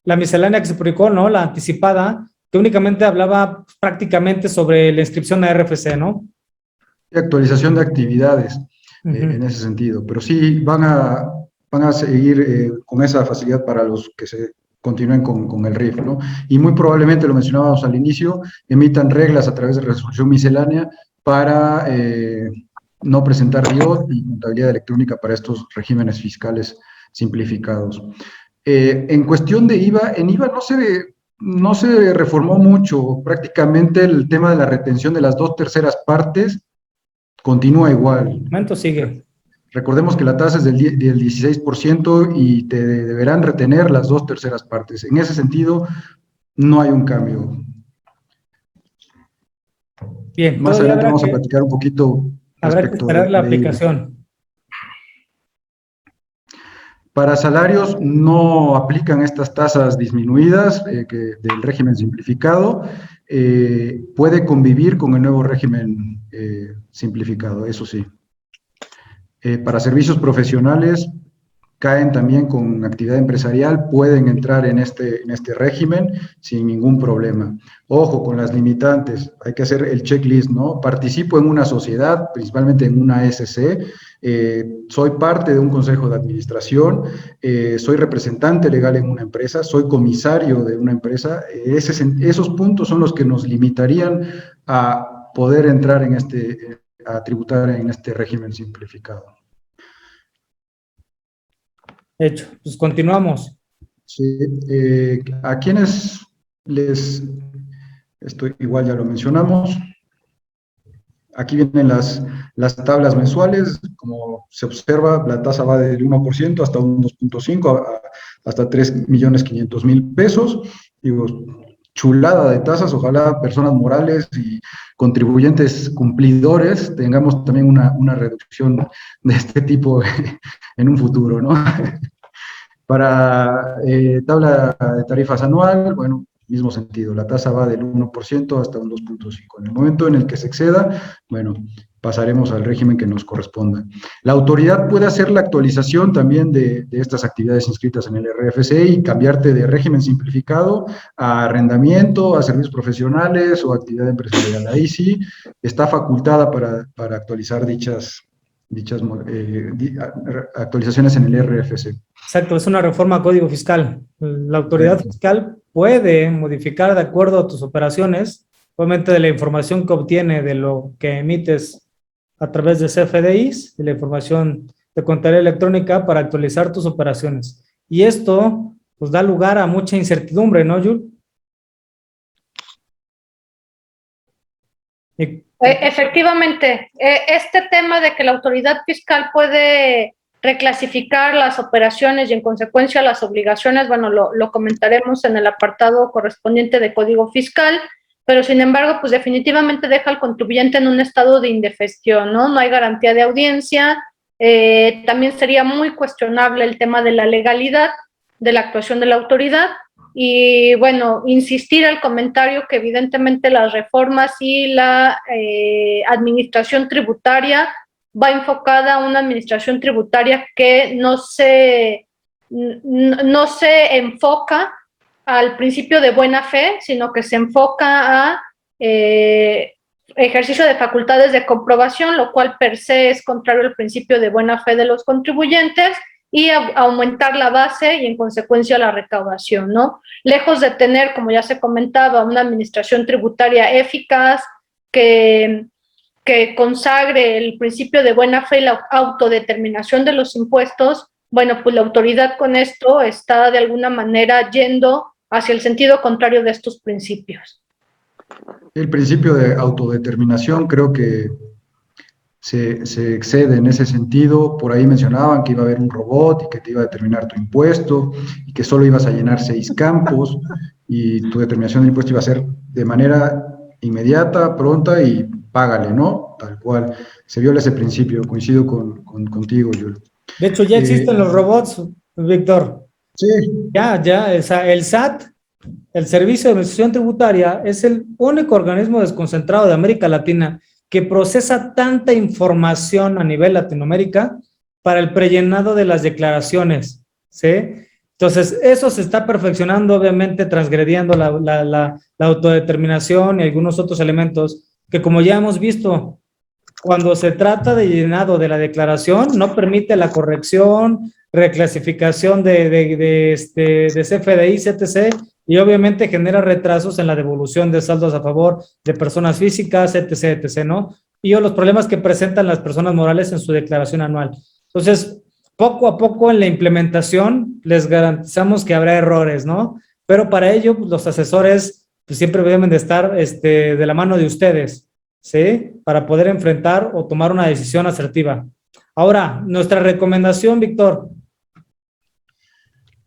miscelánea que se publicó, ¿no? La anticipada, que únicamente hablaba prácticamente sobre la inscripción a RFC, ¿no? Actualización de actividades en ese sentido, pero sí van a seguir con esa facilidad para los que se continúen con el RIF, ¿no? Y muy probablemente, lo mencionábamos al inicio, emitan reglas a través de resolución miscelánea para no presentar RIOT y contabilidad electrónica para estos regímenes fiscales simplificados. En cuestión de IVA, en IVA no se reformó mucho, prácticamente el tema de la retención de las 2/3 partes continúa igual. El momento sigue. Recordemos que la tasa es del 16% y te deberán retener las 2/3 partes. En ese sentido, no hay un cambio. Bien, Más adelante vamos a platicar un poquito habrá que respecto esperar la de IVA. aplicación. Para salarios no aplican estas tasas disminuidas del régimen simplificado. Puede convivir con el nuevo régimen simplificado, eso sí. Para servicios profesionales caen también con actividad empresarial, pueden entrar en este régimen sin ningún problema. Ojo con las limitantes, hay que hacer el checklist, ¿no? Participo en una sociedad, principalmente en una SC, soy parte de un consejo de administración, soy representante legal en una empresa, soy comisario de una empresa. Esos puntos son los que nos limitarían a poder entrar a tributar en este régimen simplificado. Hecho, pues continuamos. Sí, a quienes igual ya lo mencionamos. Aquí vienen las tablas mensuales. Como se observa, la tasa va del 1% hasta un 2.5%, hasta 3.500.000 pesos. Digo, chulada de tasas. Ojalá personas morales y contribuyentes cumplidores tengamos también una reducción de este tipo en un futuro, ¿no? Para tabla de tarifas anual, bueno, mismo sentido, la tasa va del 1% hasta un 2.5%. En el momento en el que se exceda, bueno, pasaremos al régimen que nos corresponda. La autoridad puede hacer la actualización también de estas actividades inscritas en el RFC y cambiarte de régimen simplificado a arrendamiento, a servicios profesionales o actividad empresarial. Ahí sí está facultada para actualizar dichas actualizaciones en el RFC. Exacto, es una reforma a código fiscal. La autoridad fiscal puede modificar de acuerdo a tus operaciones, obviamente de la información que obtiene de lo que emites a través de CFDIs, de la información de contabilidad electrónica para actualizar tus operaciones. Y esto pues da lugar a mucha incertidumbre, ¿no, Yul? Efectivamente, este tema de que la autoridad fiscal puede reclasificar las operaciones y en consecuencia las obligaciones, bueno, lo comentaremos en el apartado correspondiente de Código Fiscal, pero sin embargo, pues definitivamente deja al contribuyente en un estado de indefensión, ¿no? No hay garantía de audiencia, también sería muy cuestionable el tema de la legalidad de la actuación de la autoridad. Y bueno, insistir al comentario que evidentemente las reformas y la administración tributaria va enfocada a una administración tributaria que no se enfoca al principio de buena fe, sino que se enfoca a ejercicio de facultades de comprobación, lo cual per se es contrario al principio de buena fe de los contribuyentes, y aumentar la base y en consecuencia la recaudación, ¿no? Lejos de tener, como ya se comentaba, una administración tributaria eficaz que consagre el principio de buena fe y la autodeterminación de los impuestos, bueno, pues la autoridad con esto está de alguna manera yendo hacia el sentido contrario de estos principios. El principio de autodeterminación creo que se excede en ese sentido. Por ahí mencionaban que iba a haber un robot y que te iba a determinar tu impuesto y que solo ibas a llenar 6 campos y tu determinación del impuesto iba a ser de manera inmediata, pronta y págale, ¿no? Tal cual. Se viola ese principio, coincido contigo, Julio. De hecho, ya existen los robots, Víctor. Sí. Ya, o sea, el SAT, el Servicio de Administración Tributaria, es el único organismo desconcentrado de América Latina que procesa tanta información a nivel Latinoamérica para el prellenado de las declaraciones, ¿sí? Entonces, eso se está perfeccionando, obviamente, transgrediendo la autodeterminación y algunos otros elementos que, como ya hemos visto, cuando se trata de llenado de la declaración, no permite la corrección, reclasificación de CFDI, CTC, y obviamente genera retrasos en la devolución de saldos a favor de personas físicas, etc., ¿no? Y los problemas que presentan las personas morales en su declaración anual. Entonces, poco a poco en la implementación les garantizamos que habrá errores, ¿no? Pero para ello, pues, los asesores pues, siempre deben de estar de la mano de ustedes, ¿sí? Para poder enfrentar o tomar una decisión asertiva. Ahora, nuestra recomendación, Víctor.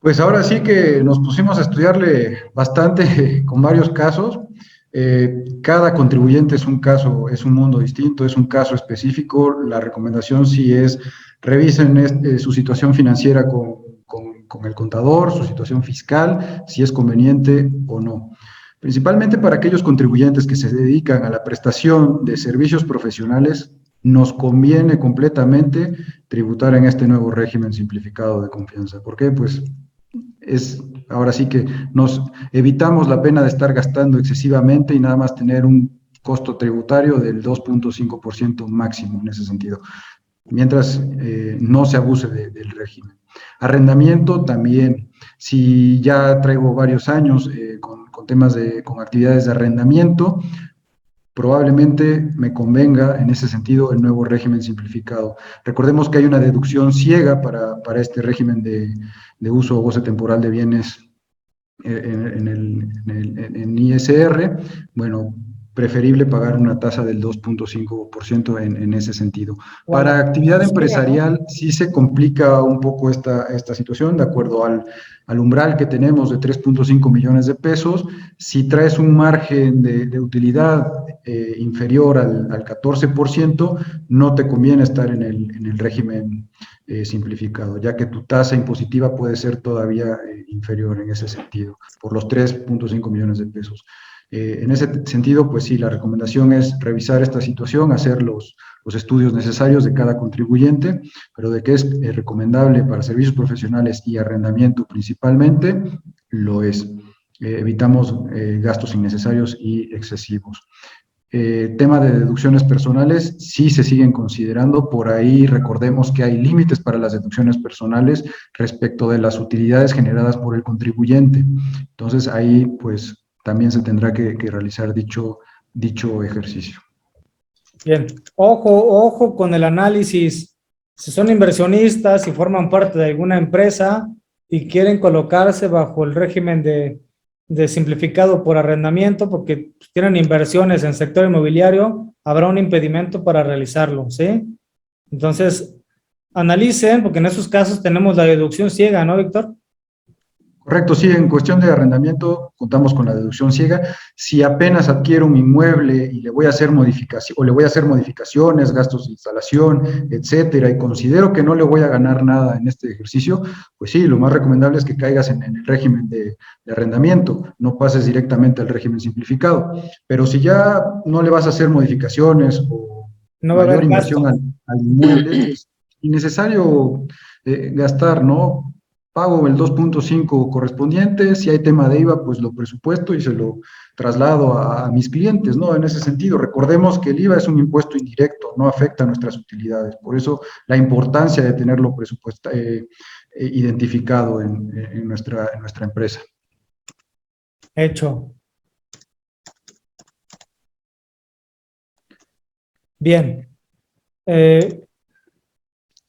Pues ahora sí que nos pusimos a estudiarle bastante con varios casos. Cada contribuyente es un caso, es un mundo distinto, es un caso específico. La recomendación sí es revisen su situación financiera con el contador, su situación fiscal, si es conveniente o no. Principalmente para aquellos contribuyentes que se dedican a la prestación de servicios profesionales, nos conviene completamente tributar en este nuevo régimen simplificado de confianza. ¿Por qué? Pues ahora sí que nos evitamos la pena de estar gastando excesivamente y nada más tener un costo tributario del 2.5% máximo en ese sentido, mientras no se abuse del régimen. Arrendamiento también, si ya traigo varios años con temas con actividades de arrendamiento, probablemente me convenga en ese sentido el nuevo régimen simplificado. Recordemos que hay una deducción ciega para este régimen de uso o goce temporal de bienes en ISR. Bueno, preferible pagar una tasa del 2.5% en ese sentido. Wow. Para actividad empresarial sí se complica un poco esta situación, de acuerdo al umbral que tenemos de 3.5 millones de pesos. Si traes un margen de utilidad inferior al 14%, no te conviene estar en el régimen simplificado, ya que tu tasa impositiva puede ser todavía inferior en ese sentido, por los 3.5 millones de pesos. En ese sentido, pues sí, la recomendación es revisar esta situación, hacer los estudios necesarios de cada contribuyente, pero de que es recomendable para servicios profesionales y arrendamiento principalmente, lo es. Evitamos gastos innecesarios y excesivos. Tema de deducciones personales, sí se siguen considerando. Por ahí recordemos que hay límites para las deducciones personales respecto de las utilidades generadas por el contribuyente. Entonces ahí pues también se tendrá que realizar dicho ejercicio. Bien, ojo con el análisis. Si son inversionistas y forman parte de alguna empresa y quieren colocarse bajo el régimen de simplificado por arrendamiento, porque tienen inversiones en sector inmobiliario, habrá un impedimento para realizarlo, ¿sí? Entonces, analicen, porque en esos casos tenemos la deducción ciega, ¿no, Víctor? Correcto, sí, en cuestión de arrendamiento contamos con la deducción ciega. Si apenas adquiero un inmueble y le voy a hacer modificaciones, gastos de instalación, etcétera, y considero que no le voy a ganar nada en este ejercicio, pues sí, lo más recomendable es que caigas en el régimen de arrendamiento, no pases directamente al régimen simplificado. Pero si ya no le vas a hacer modificaciones o no va mayor a haber inversión gasto al inmueble, es innecesario gastar, ¿no? Pago el 2.5 correspondiente, si hay tema de IVA, pues lo presupuesto y se lo traslado a mis clientes, ¿no? En ese sentido, recordemos que el IVA es un impuesto indirecto, no afecta a nuestras utilidades, por eso la importancia de tenerlo identificado en nuestra empresa. hecho. Bien.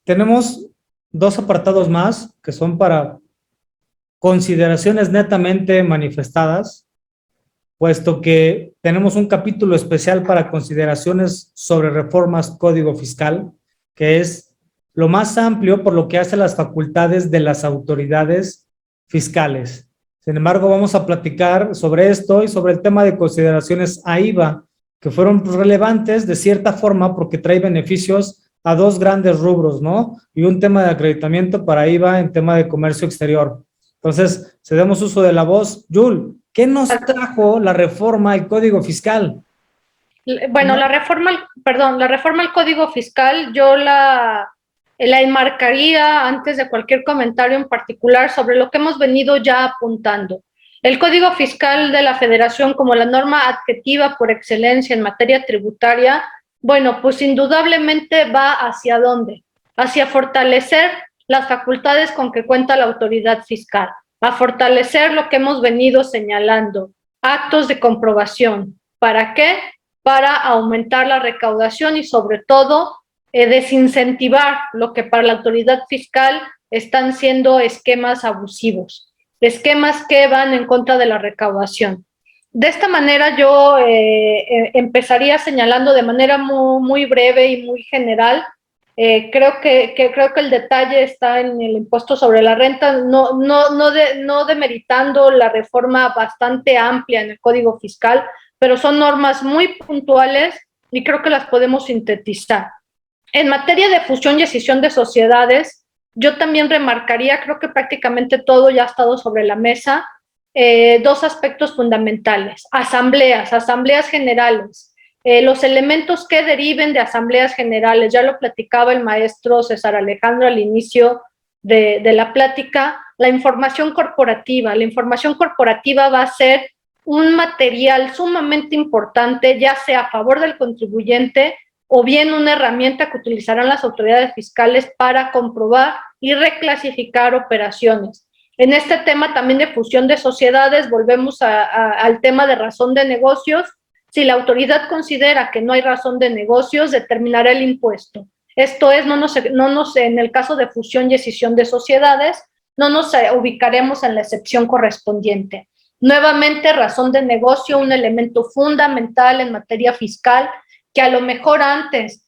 Tenemos dos apartados más que son para consideraciones netamente manifestadas. puesto que tenemos un capítulo especial para consideraciones sobre reformas Código Fiscal, que es lo más amplio por lo que hace las facultades de las autoridades fiscales. Sin embargo, vamos a platicar sobre esto y sobre el tema de consideraciones a IVA, que fueron relevantes de cierta forma porque trae beneficios a dos grandes rubros, ¿no? Y un tema de acreditamiento para IVA en tema de comercio exterior. Entonces, cedemos uso de la voz. Yul, ¿qué nos trajo la reforma al Código Fiscal? Bueno, la reforma al Código Fiscal yo la enmarcaría antes de cualquier comentario en particular sobre lo que hemos venido ya apuntando. El Código Fiscal de la Federación como la norma adjetiva por excelencia en materia tributaria, bueno, pues indudablemente va hacia ¿dónde? Hacia fortalecer las facultades con que cuenta la autoridad fiscal, a fortalecer lo que hemos venido señalando, actos de comprobación. ¿Para qué? Para aumentar la recaudación y sobre todo desincentivar lo que para la autoridad fiscal están siendo esquemas abusivos, esquemas que van en contra de la recaudación. De esta manera yo empezaría señalando de manera muy breve y muy general. Creo que el detalle está en el impuesto sobre la renta, no demeritando la reforma bastante amplia en el Código Fiscal, pero son normas muy puntuales y creo que las podemos sintetizar. En materia de fusión y escisión de sociedades, yo también remarcaría, creo que prácticamente todo ya ha estado sobre la mesa, dos aspectos fundamentales: asambleas generales, los elementos que deriven de asambleas generales, ya lo platicaba el maestro César Alejandro al inicio de la plática, la información corporativa va a ser un material sumamente importante, ya sea a favor del contribuyente o bien una herramienta que utilizarán las autoridades fiscales para comprobar y reclasificar operaciones. En este tema también de fusión de sociedades, volvemos al tema de razón de negocios. Si la autoridad considera que no hay razón de negocios, determinará el impuesto. Esto es, en el caso de fusión y escisión de sociedades, no nos ubicaremos en la excepción correspondiente. Nuevamente, razón de negocio, un elemento fundamental en materia fiscal que a lo mejor antes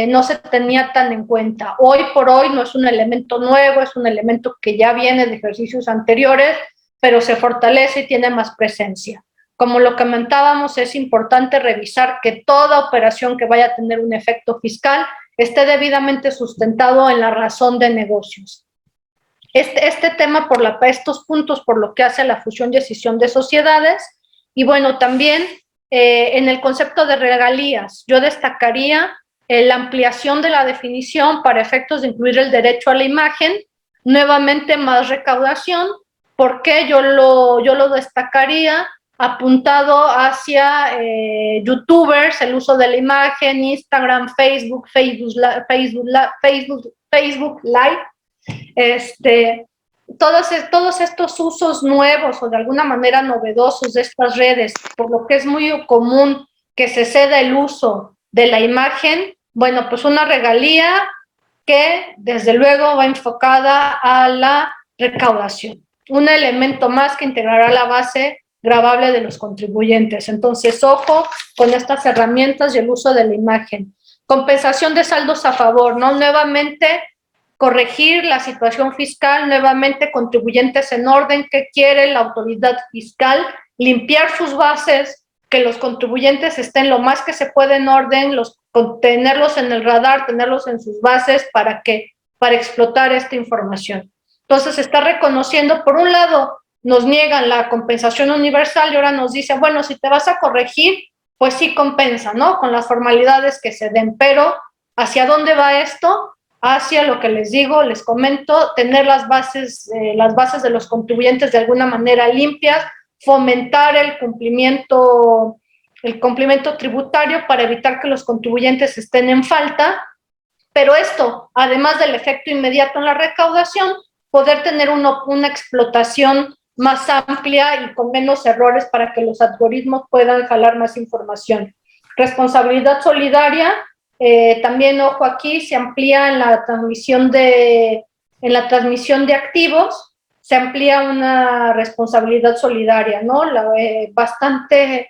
no se tenía tan en cuenta. Hoy por hoy no es un elemento nuevo, es un elemento que ya viene de ejercicios anteriores, pero se fortalece y tiene más presencia. Como lo comentábamos, es importante revisar que toda operación que vaya a tener un efecto fiscal esté debidamente sustentado en la razón de negocios. Este tema estos puntos por lo que hace la fusión y escisión de sociedades, y bueno, también en el concepto de regalías, yo destacaría la ampliación de la definición para efectos de incluir el derecho a la imagen, nuevamente más recaudación, porque yo lo destacaría apuntado hacia youtubers, el uso de la imagen, Instagram, Facebook Live, todos estos usos nuevos o de alguna manera novedosos de estas redes, por lo que es muy común que se ceda el uso de la imagen, bueno, pues una regalía que desde luego va enfocada a la recaudación, un elemento más que integrará la base gravable de los contribuyentes. Entonces, ojo con estas herramientas y el uso de la imagen. Compensación de saldos a favor, ¿no? Nuevamente, corregir la situación fiscal, nuevamente contribuyentes en orden. ¿Qué quiere la autoridad fiscal? Limpiar sus bases, que los contribuyentes estén lo más que se puede en orden, tenerlos en el radar, tenerlos en sus bases para explotar esta información. Entonces, se está reconociendo, por un lado, nos niegan la compensación universal y ahora nos dice, bueno, si te vas a corregir, pues sí compensa, ¿no? Con las formalidades que se den, pero ¿hacia dónde va esto? Hacia lo que les digo, les comento, tener las bases de los contribuyentes de alguna manera limpias, fomentar el cumplimiento tributario para evitar que los contribuyentes estén en falta, pero esto, además del efecto inmediato en la recaudación, poder tener una explotación más amplia y con menos errores para que los algoritmos puedan jalar más información. Responsabilidad solidaria, también, ojo aquí, se amplía en la transmisión de activos, se amplía una responsabilidad solidaria, ¿no? Bastante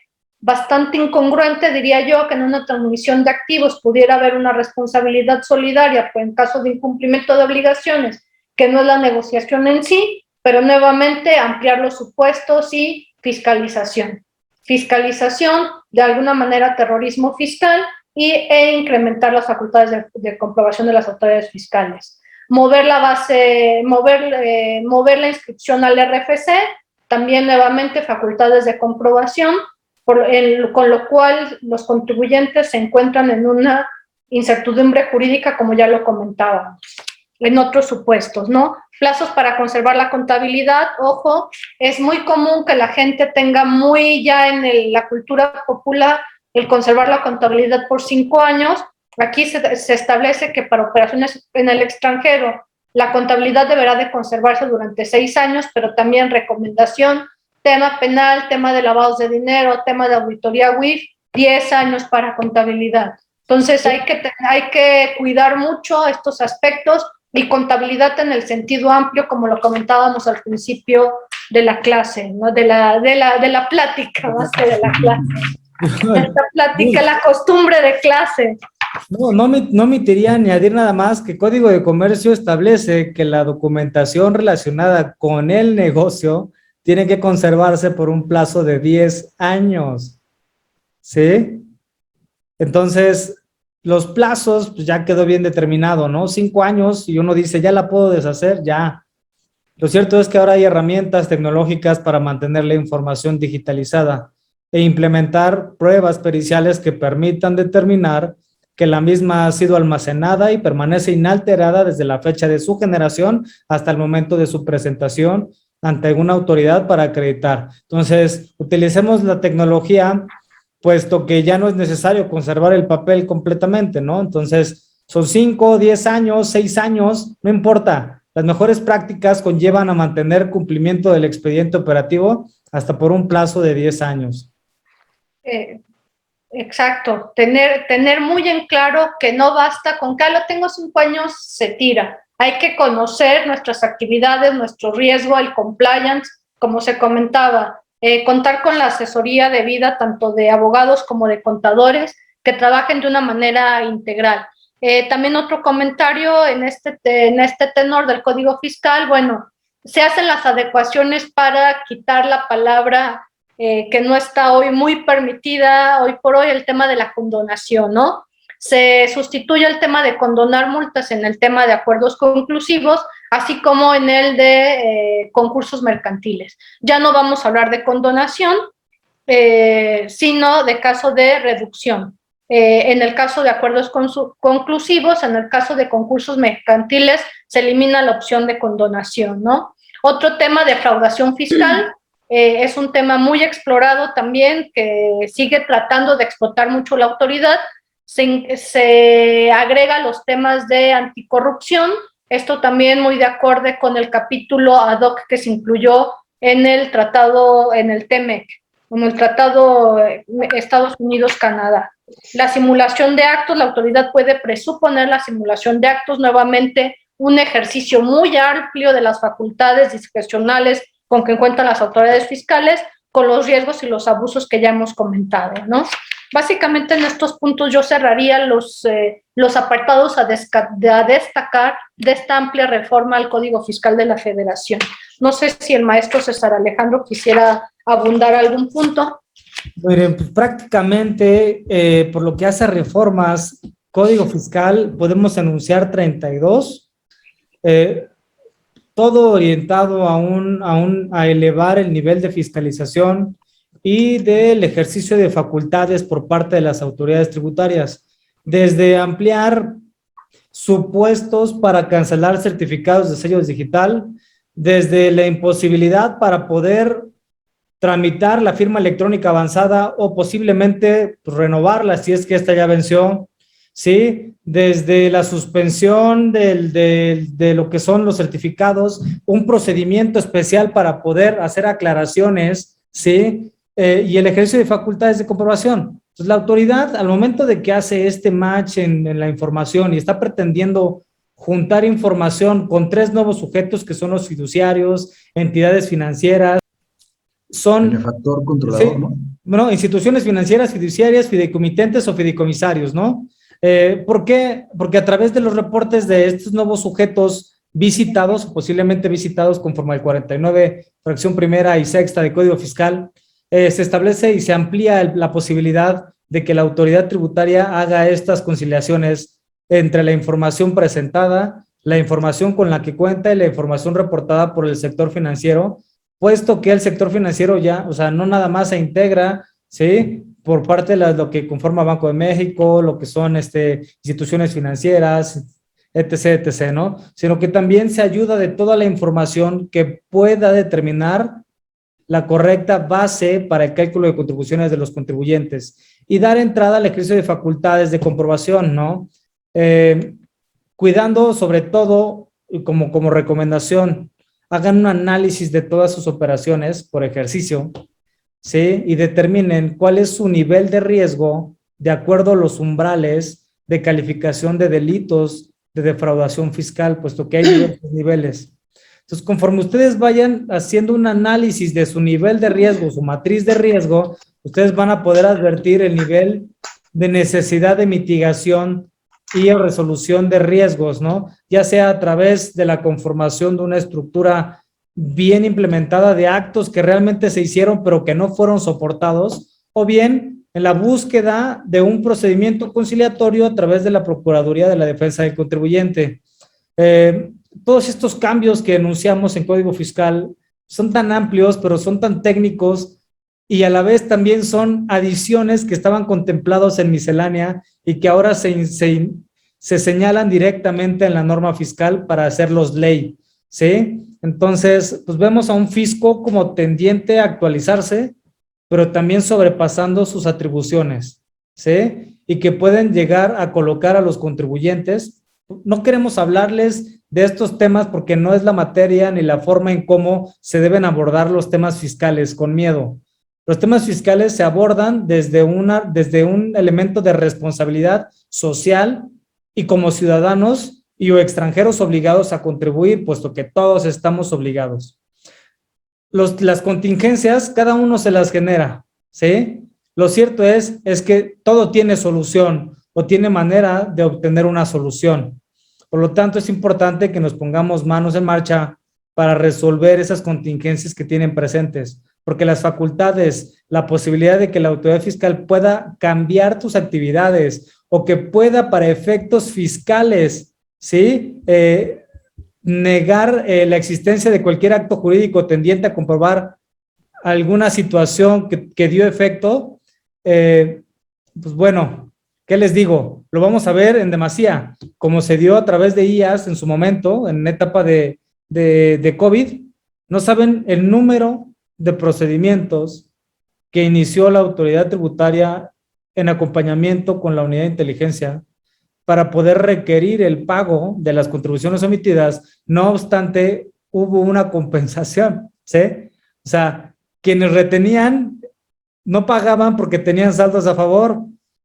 incongruente, diría yo, que en una transmisión de activos pudiera haber una responsabilidad solidaria pues, en caso de incumplimiento de obligaciones, que no es la negociación en sí, pero nuevamente ampliar los supuestos y fiscalización. Fiscalización, de alguna manera terrorismo fiscal, e incrementar las facultades de comprobación de las autoridades fiscales. Mover la base, mover la inscripción al RFC, también nuevamente facultades de comprobación, con lo cual los contribuyentes se encuentran en una incertidumbre jurídica, como ya lo comentábamos, en otros supuestos, ¿no? Plazos para conservar la contabilidad, ojo, es muy común que la gente tenga muy ya en la cultura popular el conservar la contabilidad por 5 años. Aquí se establece que para operaciones en el extranjero la contabilidad deberá de conservarse durante 6 años, pero también recomendación, tema penal, tema de lavados de dinero, tema de auditoría WIF, 10 años para contabilidad. Entonces hay que cuidar mucho estos aspectos y contabilidad en el sentido amplio, como lo comentábamos al principio de la clase, ¿no? de la plática, más que de la clase. Esta plática, la costumbre de clase. No omitiría añadir nada más que Código de Comercio establece que la documentación relacionada con el negocio tiene que conservarse por un plazo de 10 años, ¿sí? Entonces, los plazos pues ya quedó bien determinado, ¿no? 5 años y uno dice, ya la puedo deshacer, ya. Lo cierto es que ahora hay herramientas tecnológicas para mantener la información digitalizada e implementar pruebas periciales que permitan determinar que la misma ha sido almacenada y permanece inalterada desde la fecha de su generación hasta el momento de su presentación ante una autoridad para acreditar. Entonces, utilicemos la tecnología, puesto que ya no es necesario conservar el papel completamente, ¿no? Entonces, son 5, 10 años, 6 años, no importa. Las mejores prácticas conllevan a mantener cumplimiento del expediente operativo hasta por un plazo de 10 años. Exacto, tener muy en claro que no basta con que lo tengo 5 años, se tira. Hay que conocer nuestras actividades, nuestro riesgo, el compliance, como se comentaba, contar con la asesoría debida tanto de abogados como de contadores que trabajen de una manera integral. También otro comentario en este tenor del Código Fiscal, bueno, se hacen las adecuaciones para quitar la palabra que no está hoy muy permitida, hoy por hoy, el tema de la condonación, ¿no? Se sustituye el tema de condonar multas en el tema de acuerdos conclusivos, así como en el de concursos mercantiles. Ya no vamos a hablar de condonación, sino de caso de reducción. En el caso de acuerdos conclusivos, en el caso de concursos mercantiles, se elimina la opción de condonación, ¿no? Otro tema, defraudación fiscal, es un tema muy explorado también, que sigue tratando de explotar mucho la autoridad. Se agrega los temas de anticorrupción, esto también muy de acuerdo con el capítulo ad hoc que se incluyó en el tratado, en el TEMEC, en el tratado Estados Unidos-Canadá. La simulación de actos, la autoridad puede presuponer la simulación de actos, nuevamente un ejercicio muy amplio de las facultades discrecionales con que cuentan las autoridades fiscales, con los riesgos y los abusos que ya hemos comentado, ¿no? Básicamente en estos puntos yo cerraría los apartados a destacar de esta amplia reforma al Código Fiscal de la Federación. No sé si el maestro César Alejandro quisiera abundar algún punto. Miren, pues prácticamente, por lo que hace a reformas, Código Fiscal, podemos enunciar 32, todo orientado a elevar el nivel de fiscalización y del ejercicio de facultades por parte de las autoridades tributarias, desde ampliar supuestos para cancelar certificados de sello digital, desde la imposibilidad para poder tramitar la firma electrónica avanzada o posiblemente pues, renovarla si es que esta ya venció, ¿sí? Desde la suspensión de lo que son los certificados, un procedimiento especial para poder hacer aclaraciones, ¿sí? Y el ejercicio de facultades de comprobación. Entonces, la autoridad, al momento de que hace este match en la información y está pretendiendo juntar información con 3 nuevos sujetos que son los fiduciarios, entidades financieras, son... Benefactor controlador, sí, ¿no? bueno, instituciones financieras, fiduciarias, fideicomitentes o fideicomisarios, ¿no? ¿Por qué? Porque a través de los reportes de estos nuevos sujetos visitados, posiblemente visitados conforme al 49, fracción primera y sexta de Código Fiscal, se establece y se amplía la posibilidad de que la autoridad tributaria haga estas conciliaciones entre la información presentada, la información con la que cuenta y la información reportada por el sector financiero, puesto que el sector financiero ya, o sea, no nada más se integra, ¿sí? Por parte de lo que conforma Banco de México, lo que son instituciones financieras, etc., etc., ¿no? Sino que también se ayuda de toda la información que pueda determinar la correcta base para el cálculo de contribuciones de los contribuyentes y dar entrada al ejercicio de facultades de comprobación, ¿no? Cuidando sobre todo, como recomendación, hagan un análisis de todas sus operaciones por ejercicio, ¿sí? Y determinen cuál es su nivel de riesgo de acuerdo a los umbrales de calificación de delitos de defraudación fiscal, puesto que hay diversos niveles. Entonces, conforme ustedes vayan haciendo un análisis de su nivel de riesgo, su matriz de riesgo, ustedes van a poder advertir el nivel de necesidad de mitigación y resolución de riesgos, ¿no? Ya sea a través de la conformación de una estructura bien implementada de actos que realmente se hicieron pero que no fueron soportados, o bien en la búsqueda de un procedimiento conciliatorio a través de la Procuraduría de la Defensa del Contribuyente. Todos estos cambios que enunciamos en Código Fiscal son tan amplios, pero son tan técnicos y a la vez también son adiciones que estaban contemplados en miscelánea y que ahora se señalan directamente en la norma fiscal para hacerlos ley, ¿sí? Entonces, pues vemos a un fisco como tendiente a actualizarse, pero también sobrepasando sus atribuciones, ¿sí? Y que pueden llegar a colocar a los contribuyentes. No queremos hablarles de estos temas porque no es la materia ni la forma en cómo se deben abordar los temas fiscales con miedo. Los temas fiscales se abordan desde un elemento de responsabilidad social y como ciudadanos y o extranjeros obligados a contribuir, puesto que todos estamos obligados. Las contingencias, cada uno se las genera, ¿sí? Lo cierto es que todo tiene solución o tiene manera de obtener una solución. Por lo tanto, es importante que nos pongamos manos en marcha para resolver esas contingencias que tienen presentes, porque las facultades, la posibilidad de que la autoridad fiscal pueda cambiar tus actividades o que pueda para efectos fiscales, ¿sí? Negar la existencia de cualquier acto jurídico tendiente a comprobar alguna situación que dio efecto, pues bueno, ¿qué les digo? Lo vamos a ver en demasía, como se dio a través de IAS en su momento, en etapa de COVID. No saben el número de procedimientos que inició la autoridad tributaria en acompañamiento con la unidad de inteligencia para poder requerir el pago de las contribuciones omitidas, no obstante, hubo una compensación, ¿sí? O sea, quienes retenían no pagaban porque tenían saldos a favor.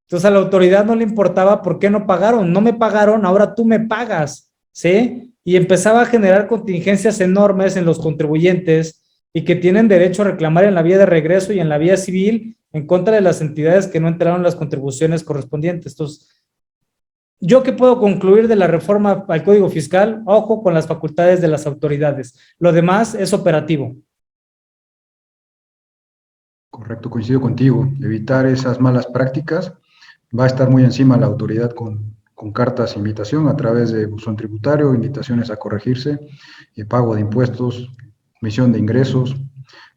Entonces a la autoridad no le importaba por qué no pagaron. No me pagaron, ahora tú me pagas, ¿sí? Y empezaba a generar contingencias enormes en los contribuyentes y que tienen derecho a reclamar en la vía de regreso y en la vía civil en contra de las entidades que no entregaron las contribuciones correspondientes. Entonces, ¿yo qué puedo concluir de la reforma al Código Fiscal? Ojo con las facultades de las autoridades. Lo demás es operativo. Correcto, coincido contigo. Evitar esas malas prácticas. Va a estar muy encima la autoridad con cartas de invitación a través de buzón tributario, invitaciones a corregirse, pago de impuestos, emisión de ingresos,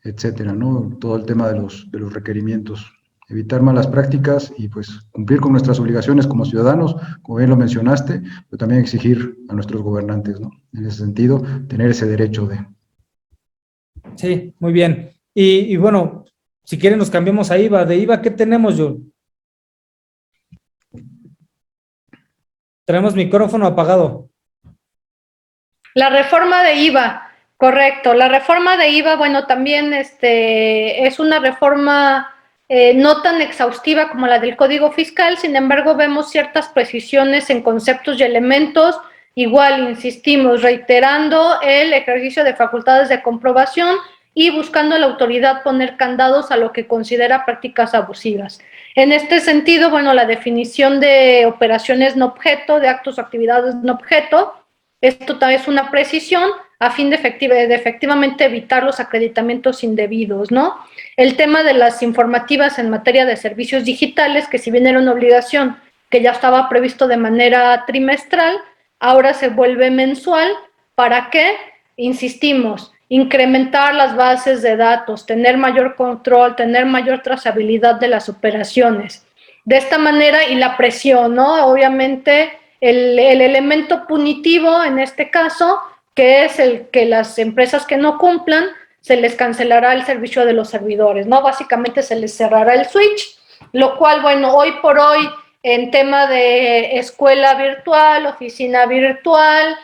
etcétera, ¿no? Todo el tema de los requerimientos. Evitar malas prácticas y pues cumplir con nuestras obligaciones como ciudadanos, como bien lo mencionaste, pero también exigir a nuestros gobernantes, ¿no? En ese sentido, tener ese derecho de... Sí, muy bien. Y bueno, si quieren nos cambiamos a IVA. De IVA, ¿qué tenemos, Jun? Tenemos micrófono apagado. La reforma de IVA, correcto. La reforma de IVA, bueno, también es una reforma no tan exhaustiva como la del Código Fiscal, sin embargo, vemos ciertas precisiones en conceptos y elementos Igual, insistimos, reiterando el ejercicio de facultades de comprobación y buscando la autoridad poner candados a lo que considera prácticas abusivas. En este sentido, bueno, la definición de operaciones no objeto, de actos o actividades no objeto, esto también es una precisión a fin de efectivamente evitar los acreditamientos indebidos, ¿no? El tema de las informativas en materia de servicios digitales, que si bien era una obligación que ya estaba previsto de manera trimestral, ahora se vuelve mensual. ¿Para qué? Insistimos, incrementar las bases de datos, tener mayor control, tener mayor trazabilidad de las operaciones. De esta manera, y la presión, ¿no? Obviamente, el elemento punitivo en este caso, que es el que las empresas que no cumplan, se les cancelará el servicio de los servidores, ¿no? Básicamente se les cerrará el switch, lo cual, bueno, hoy por hoy, en tema de escuela virtual, oficina virtual,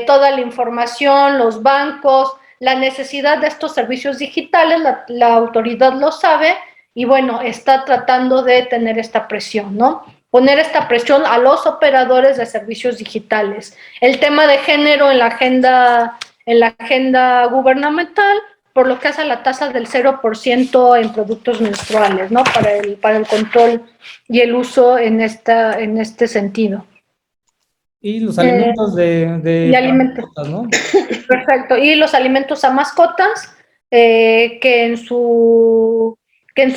toda la información, los bancos, la necesidad de estos servicios digitales, la autoridad lo sabe y bueno, está tratando de tener esta presión, ¿no? Poner esta presión a los operadores de servicios digitales. El tema de género en la agenda gubernamental, por lo que hace la tasa del 0% en productos menstruales, ¿no? Para el control y el uso en este sentido. Y los alimentos y alimentos, mascotas, ¿no? Perfecto. Y los alimentos a mascotas, que en su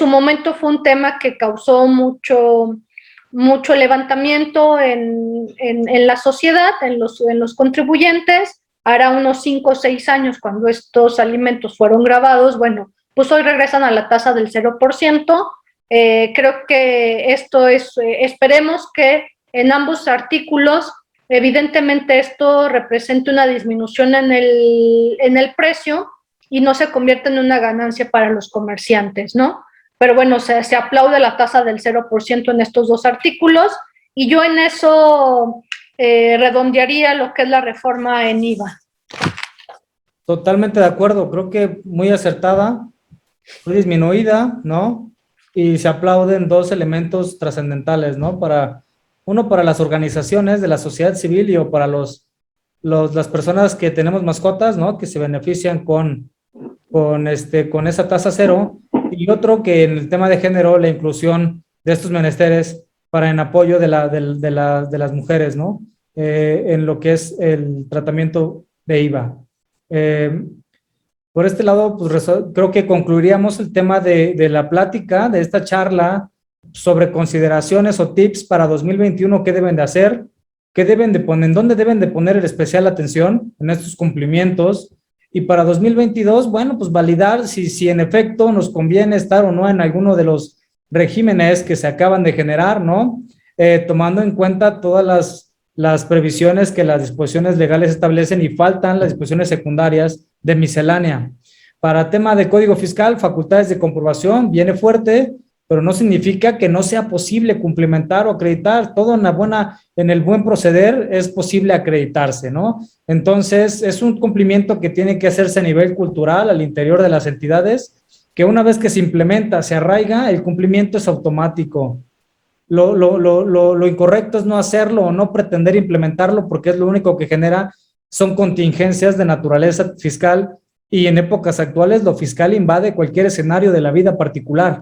momento fue un tema que causó mucho levantamiento en la sociedad, en los contribuyentes. Hará unos 5 o 6 años, cuando estos alimentos fueron grabados, bueno, pues hoy regresan a la tasa del 0%. Creo que esto es, esperemos que en ambos artículos, evidentemente esto represente una disminución en el precio y no se convierta en una ganancia para los comerciantes, ¿no? Pero bueno, se aplaude la tasa del 0% en estos dos artículos y yo en eso redondearía lo que es la reforma en IVA. Totalmente de acuerdo, creo que muy acertada, fue disminuida, ¿no? Y se aplauden dos elementos trascendentales, ¿no? Uno para las organizaciones de la sociedad civil y para las personas que tenemos mascotas, ¿no? Que se benefician con esa tasa cero, y otro que en el tema de género, la inclusión de estos menesteres para en apoyo de las mujeres, ¿no? En lo que es el tratamiento de IVA. Por este lado, pues creo que concluiríamos el tema de la plática, de esta charla sobre consideraciones o tips para 2021, qué deben de hacer, qué deben de poner, en dónde deben de poner el especial atención en estos cumplimientos. Y para 2022, bueno, pues validar si en efecto nos conviene estar o no en alguno de los regímenes que se acaban de generar, ¿no? Tomando en cuenta todas las previsiones que las disposiciones legales establecen y faltan las disposiciones secundarias de miscelánea. Para tema de código fiscal, facultades de comprobación, viene fuerte, pero no significa que no sea posible cumplimentar o acreditar. Todo en el buen proceder es posible acreditarse, ¿no? Entonces, es un cumplimiento que tiene que hacerse a nivel cultural, al interior de las entidades, que una vez que se implementa, se arraiga, el cumplimiento es automático. Lo incorrecto es no hacerlo o no pretender implementarlo, porque es lo único que genera son contingencias de naturaleza fiscal, y en épocas actuales lo fiscal invade cualquier escenario de la vida particular,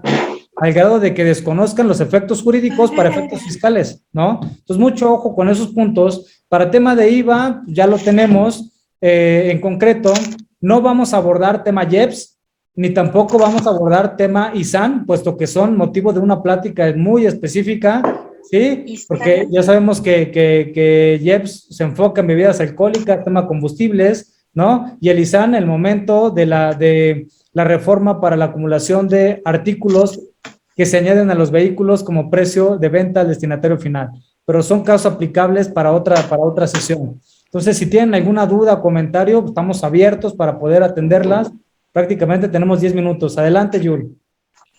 al grado de que desconozcan los efectos jurídicos para efectos fiscales, ¿no? Entonces, mucho ojo con esos puntos. Para tema de IVA, ya lo tenemos. En concreto, no vamos a abordar tema IEPS, ni tampoco vamos a abordar tema ISAN, puesto que son motivo de una plática muy específica, ¿sí? Porque ya sabemos que IEPS se enfoca en bebidas alcohólicas, tema combustibles, ¿no? Y el ISAN, el momento de la reforma para la acumulación de artículos que se añaden a los vehículos como precio de venta al destinatario final, pero son casos aplicables para otra sesión. Entonces, si tienen alguna duda o comentario, estamos abiertos para poder atenderlas. Prácticamente tenemos 10 minutos. Adelante, Yul.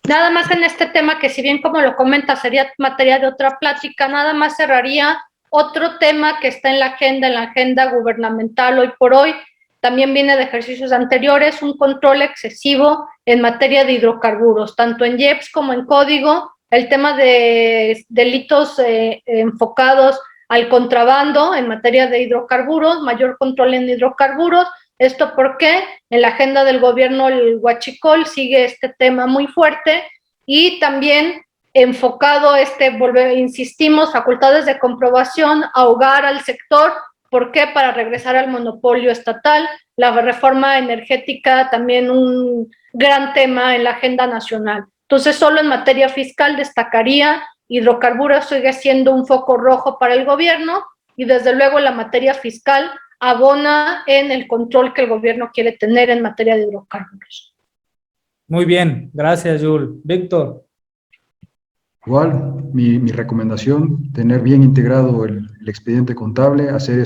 Nada más en este tema, que si bien, como lo comenta, sería materia de otra plática, nada más cerraría otro tema que está en la agenda gubernamental hoy por hoy. También viene de ejercicios anteriores, un control excesivo en materia de hidrocarburos, tanto en IEPS como en código, el tema de delitos enfocados al contrabando en materia de hidrocarburos, mayor control en hidrocarburos. ¿Esto porque en la agenda del gobierno el huachicol sigue este tema muy fuerte? Y también enfocado insistimos, facultades de comprobación, ahogar al sector. ¿Por qué? Para regresar al monopolio estatal. La reforma energética también un gran tema en la agenda nacional. Entonces, solo en materia fiscal destacaría hidrocarburos sigue siendo un foco rojo para el gobierno y desde luego la materia fiscal abona en el control que el gobierno quiere tener en materia de hidrocarburos. Muy bien, gracias, Yul. Víctor. Igual, mi recomendación, tener bien integrado el expediente contable, hacer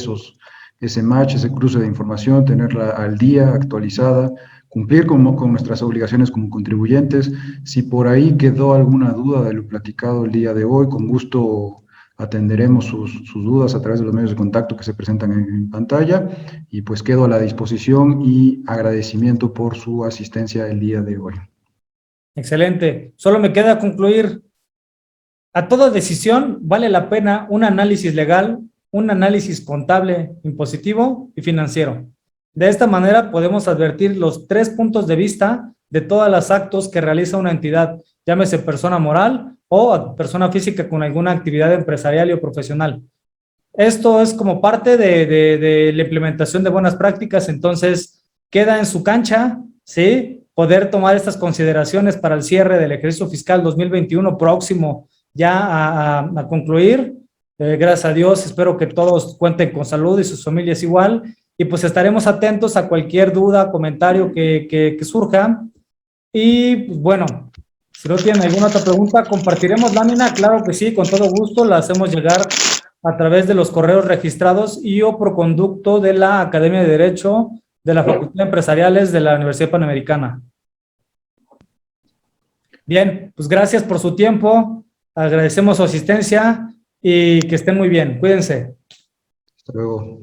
ese match, ese cruce de información, tenerla al día, actualizada, cumplir con nuestras obligaciones como contribuyentes. Si por ahí quedó alguna duda de lo platicado el día de hoy, con gusto atenderemos sus dudas a través de los medios de contacto que se presentan en pantalla, y pues quedo a la disposición y agradecimiento por su asistencia el día de hoy. Excelente. Solo me queda concluir. A toda decisión vale la pena un análisis legal, un análisis contable, impositivo y financiero. De esta manera podemos advertir los 3 puntos de vista de todos los actos que realiza una entidad, llámese persona moral o persona física con alguna actividad empresarial o profesional. Esto es como parte de la implementación de buenas prácticas, entonces queda en su cancha, ¿sí? Poder tomar estas consideraciones para el cierre del ejercicio fiscal 2021 próximo ya a concluir. Gracias a Dios, espero que todos cuenten con salud y sus familias igual, y pues estaremos atentos a cualquier duda, comentario que surja. Y pues bueno, si no tienen alguna otra pregunta, ¿compartiremos lámina? Claro que sí, con todo gusto, la hacemos llegar a través de los correos registrados y o por conducto de la Academia de Derecho de la Facultad de Empresariales de la Universidad Panamericana. Bien, pues gracias por su tiempo. Agradecemos su asistencia y que estén muy bien. Cuídense. Hasta luego.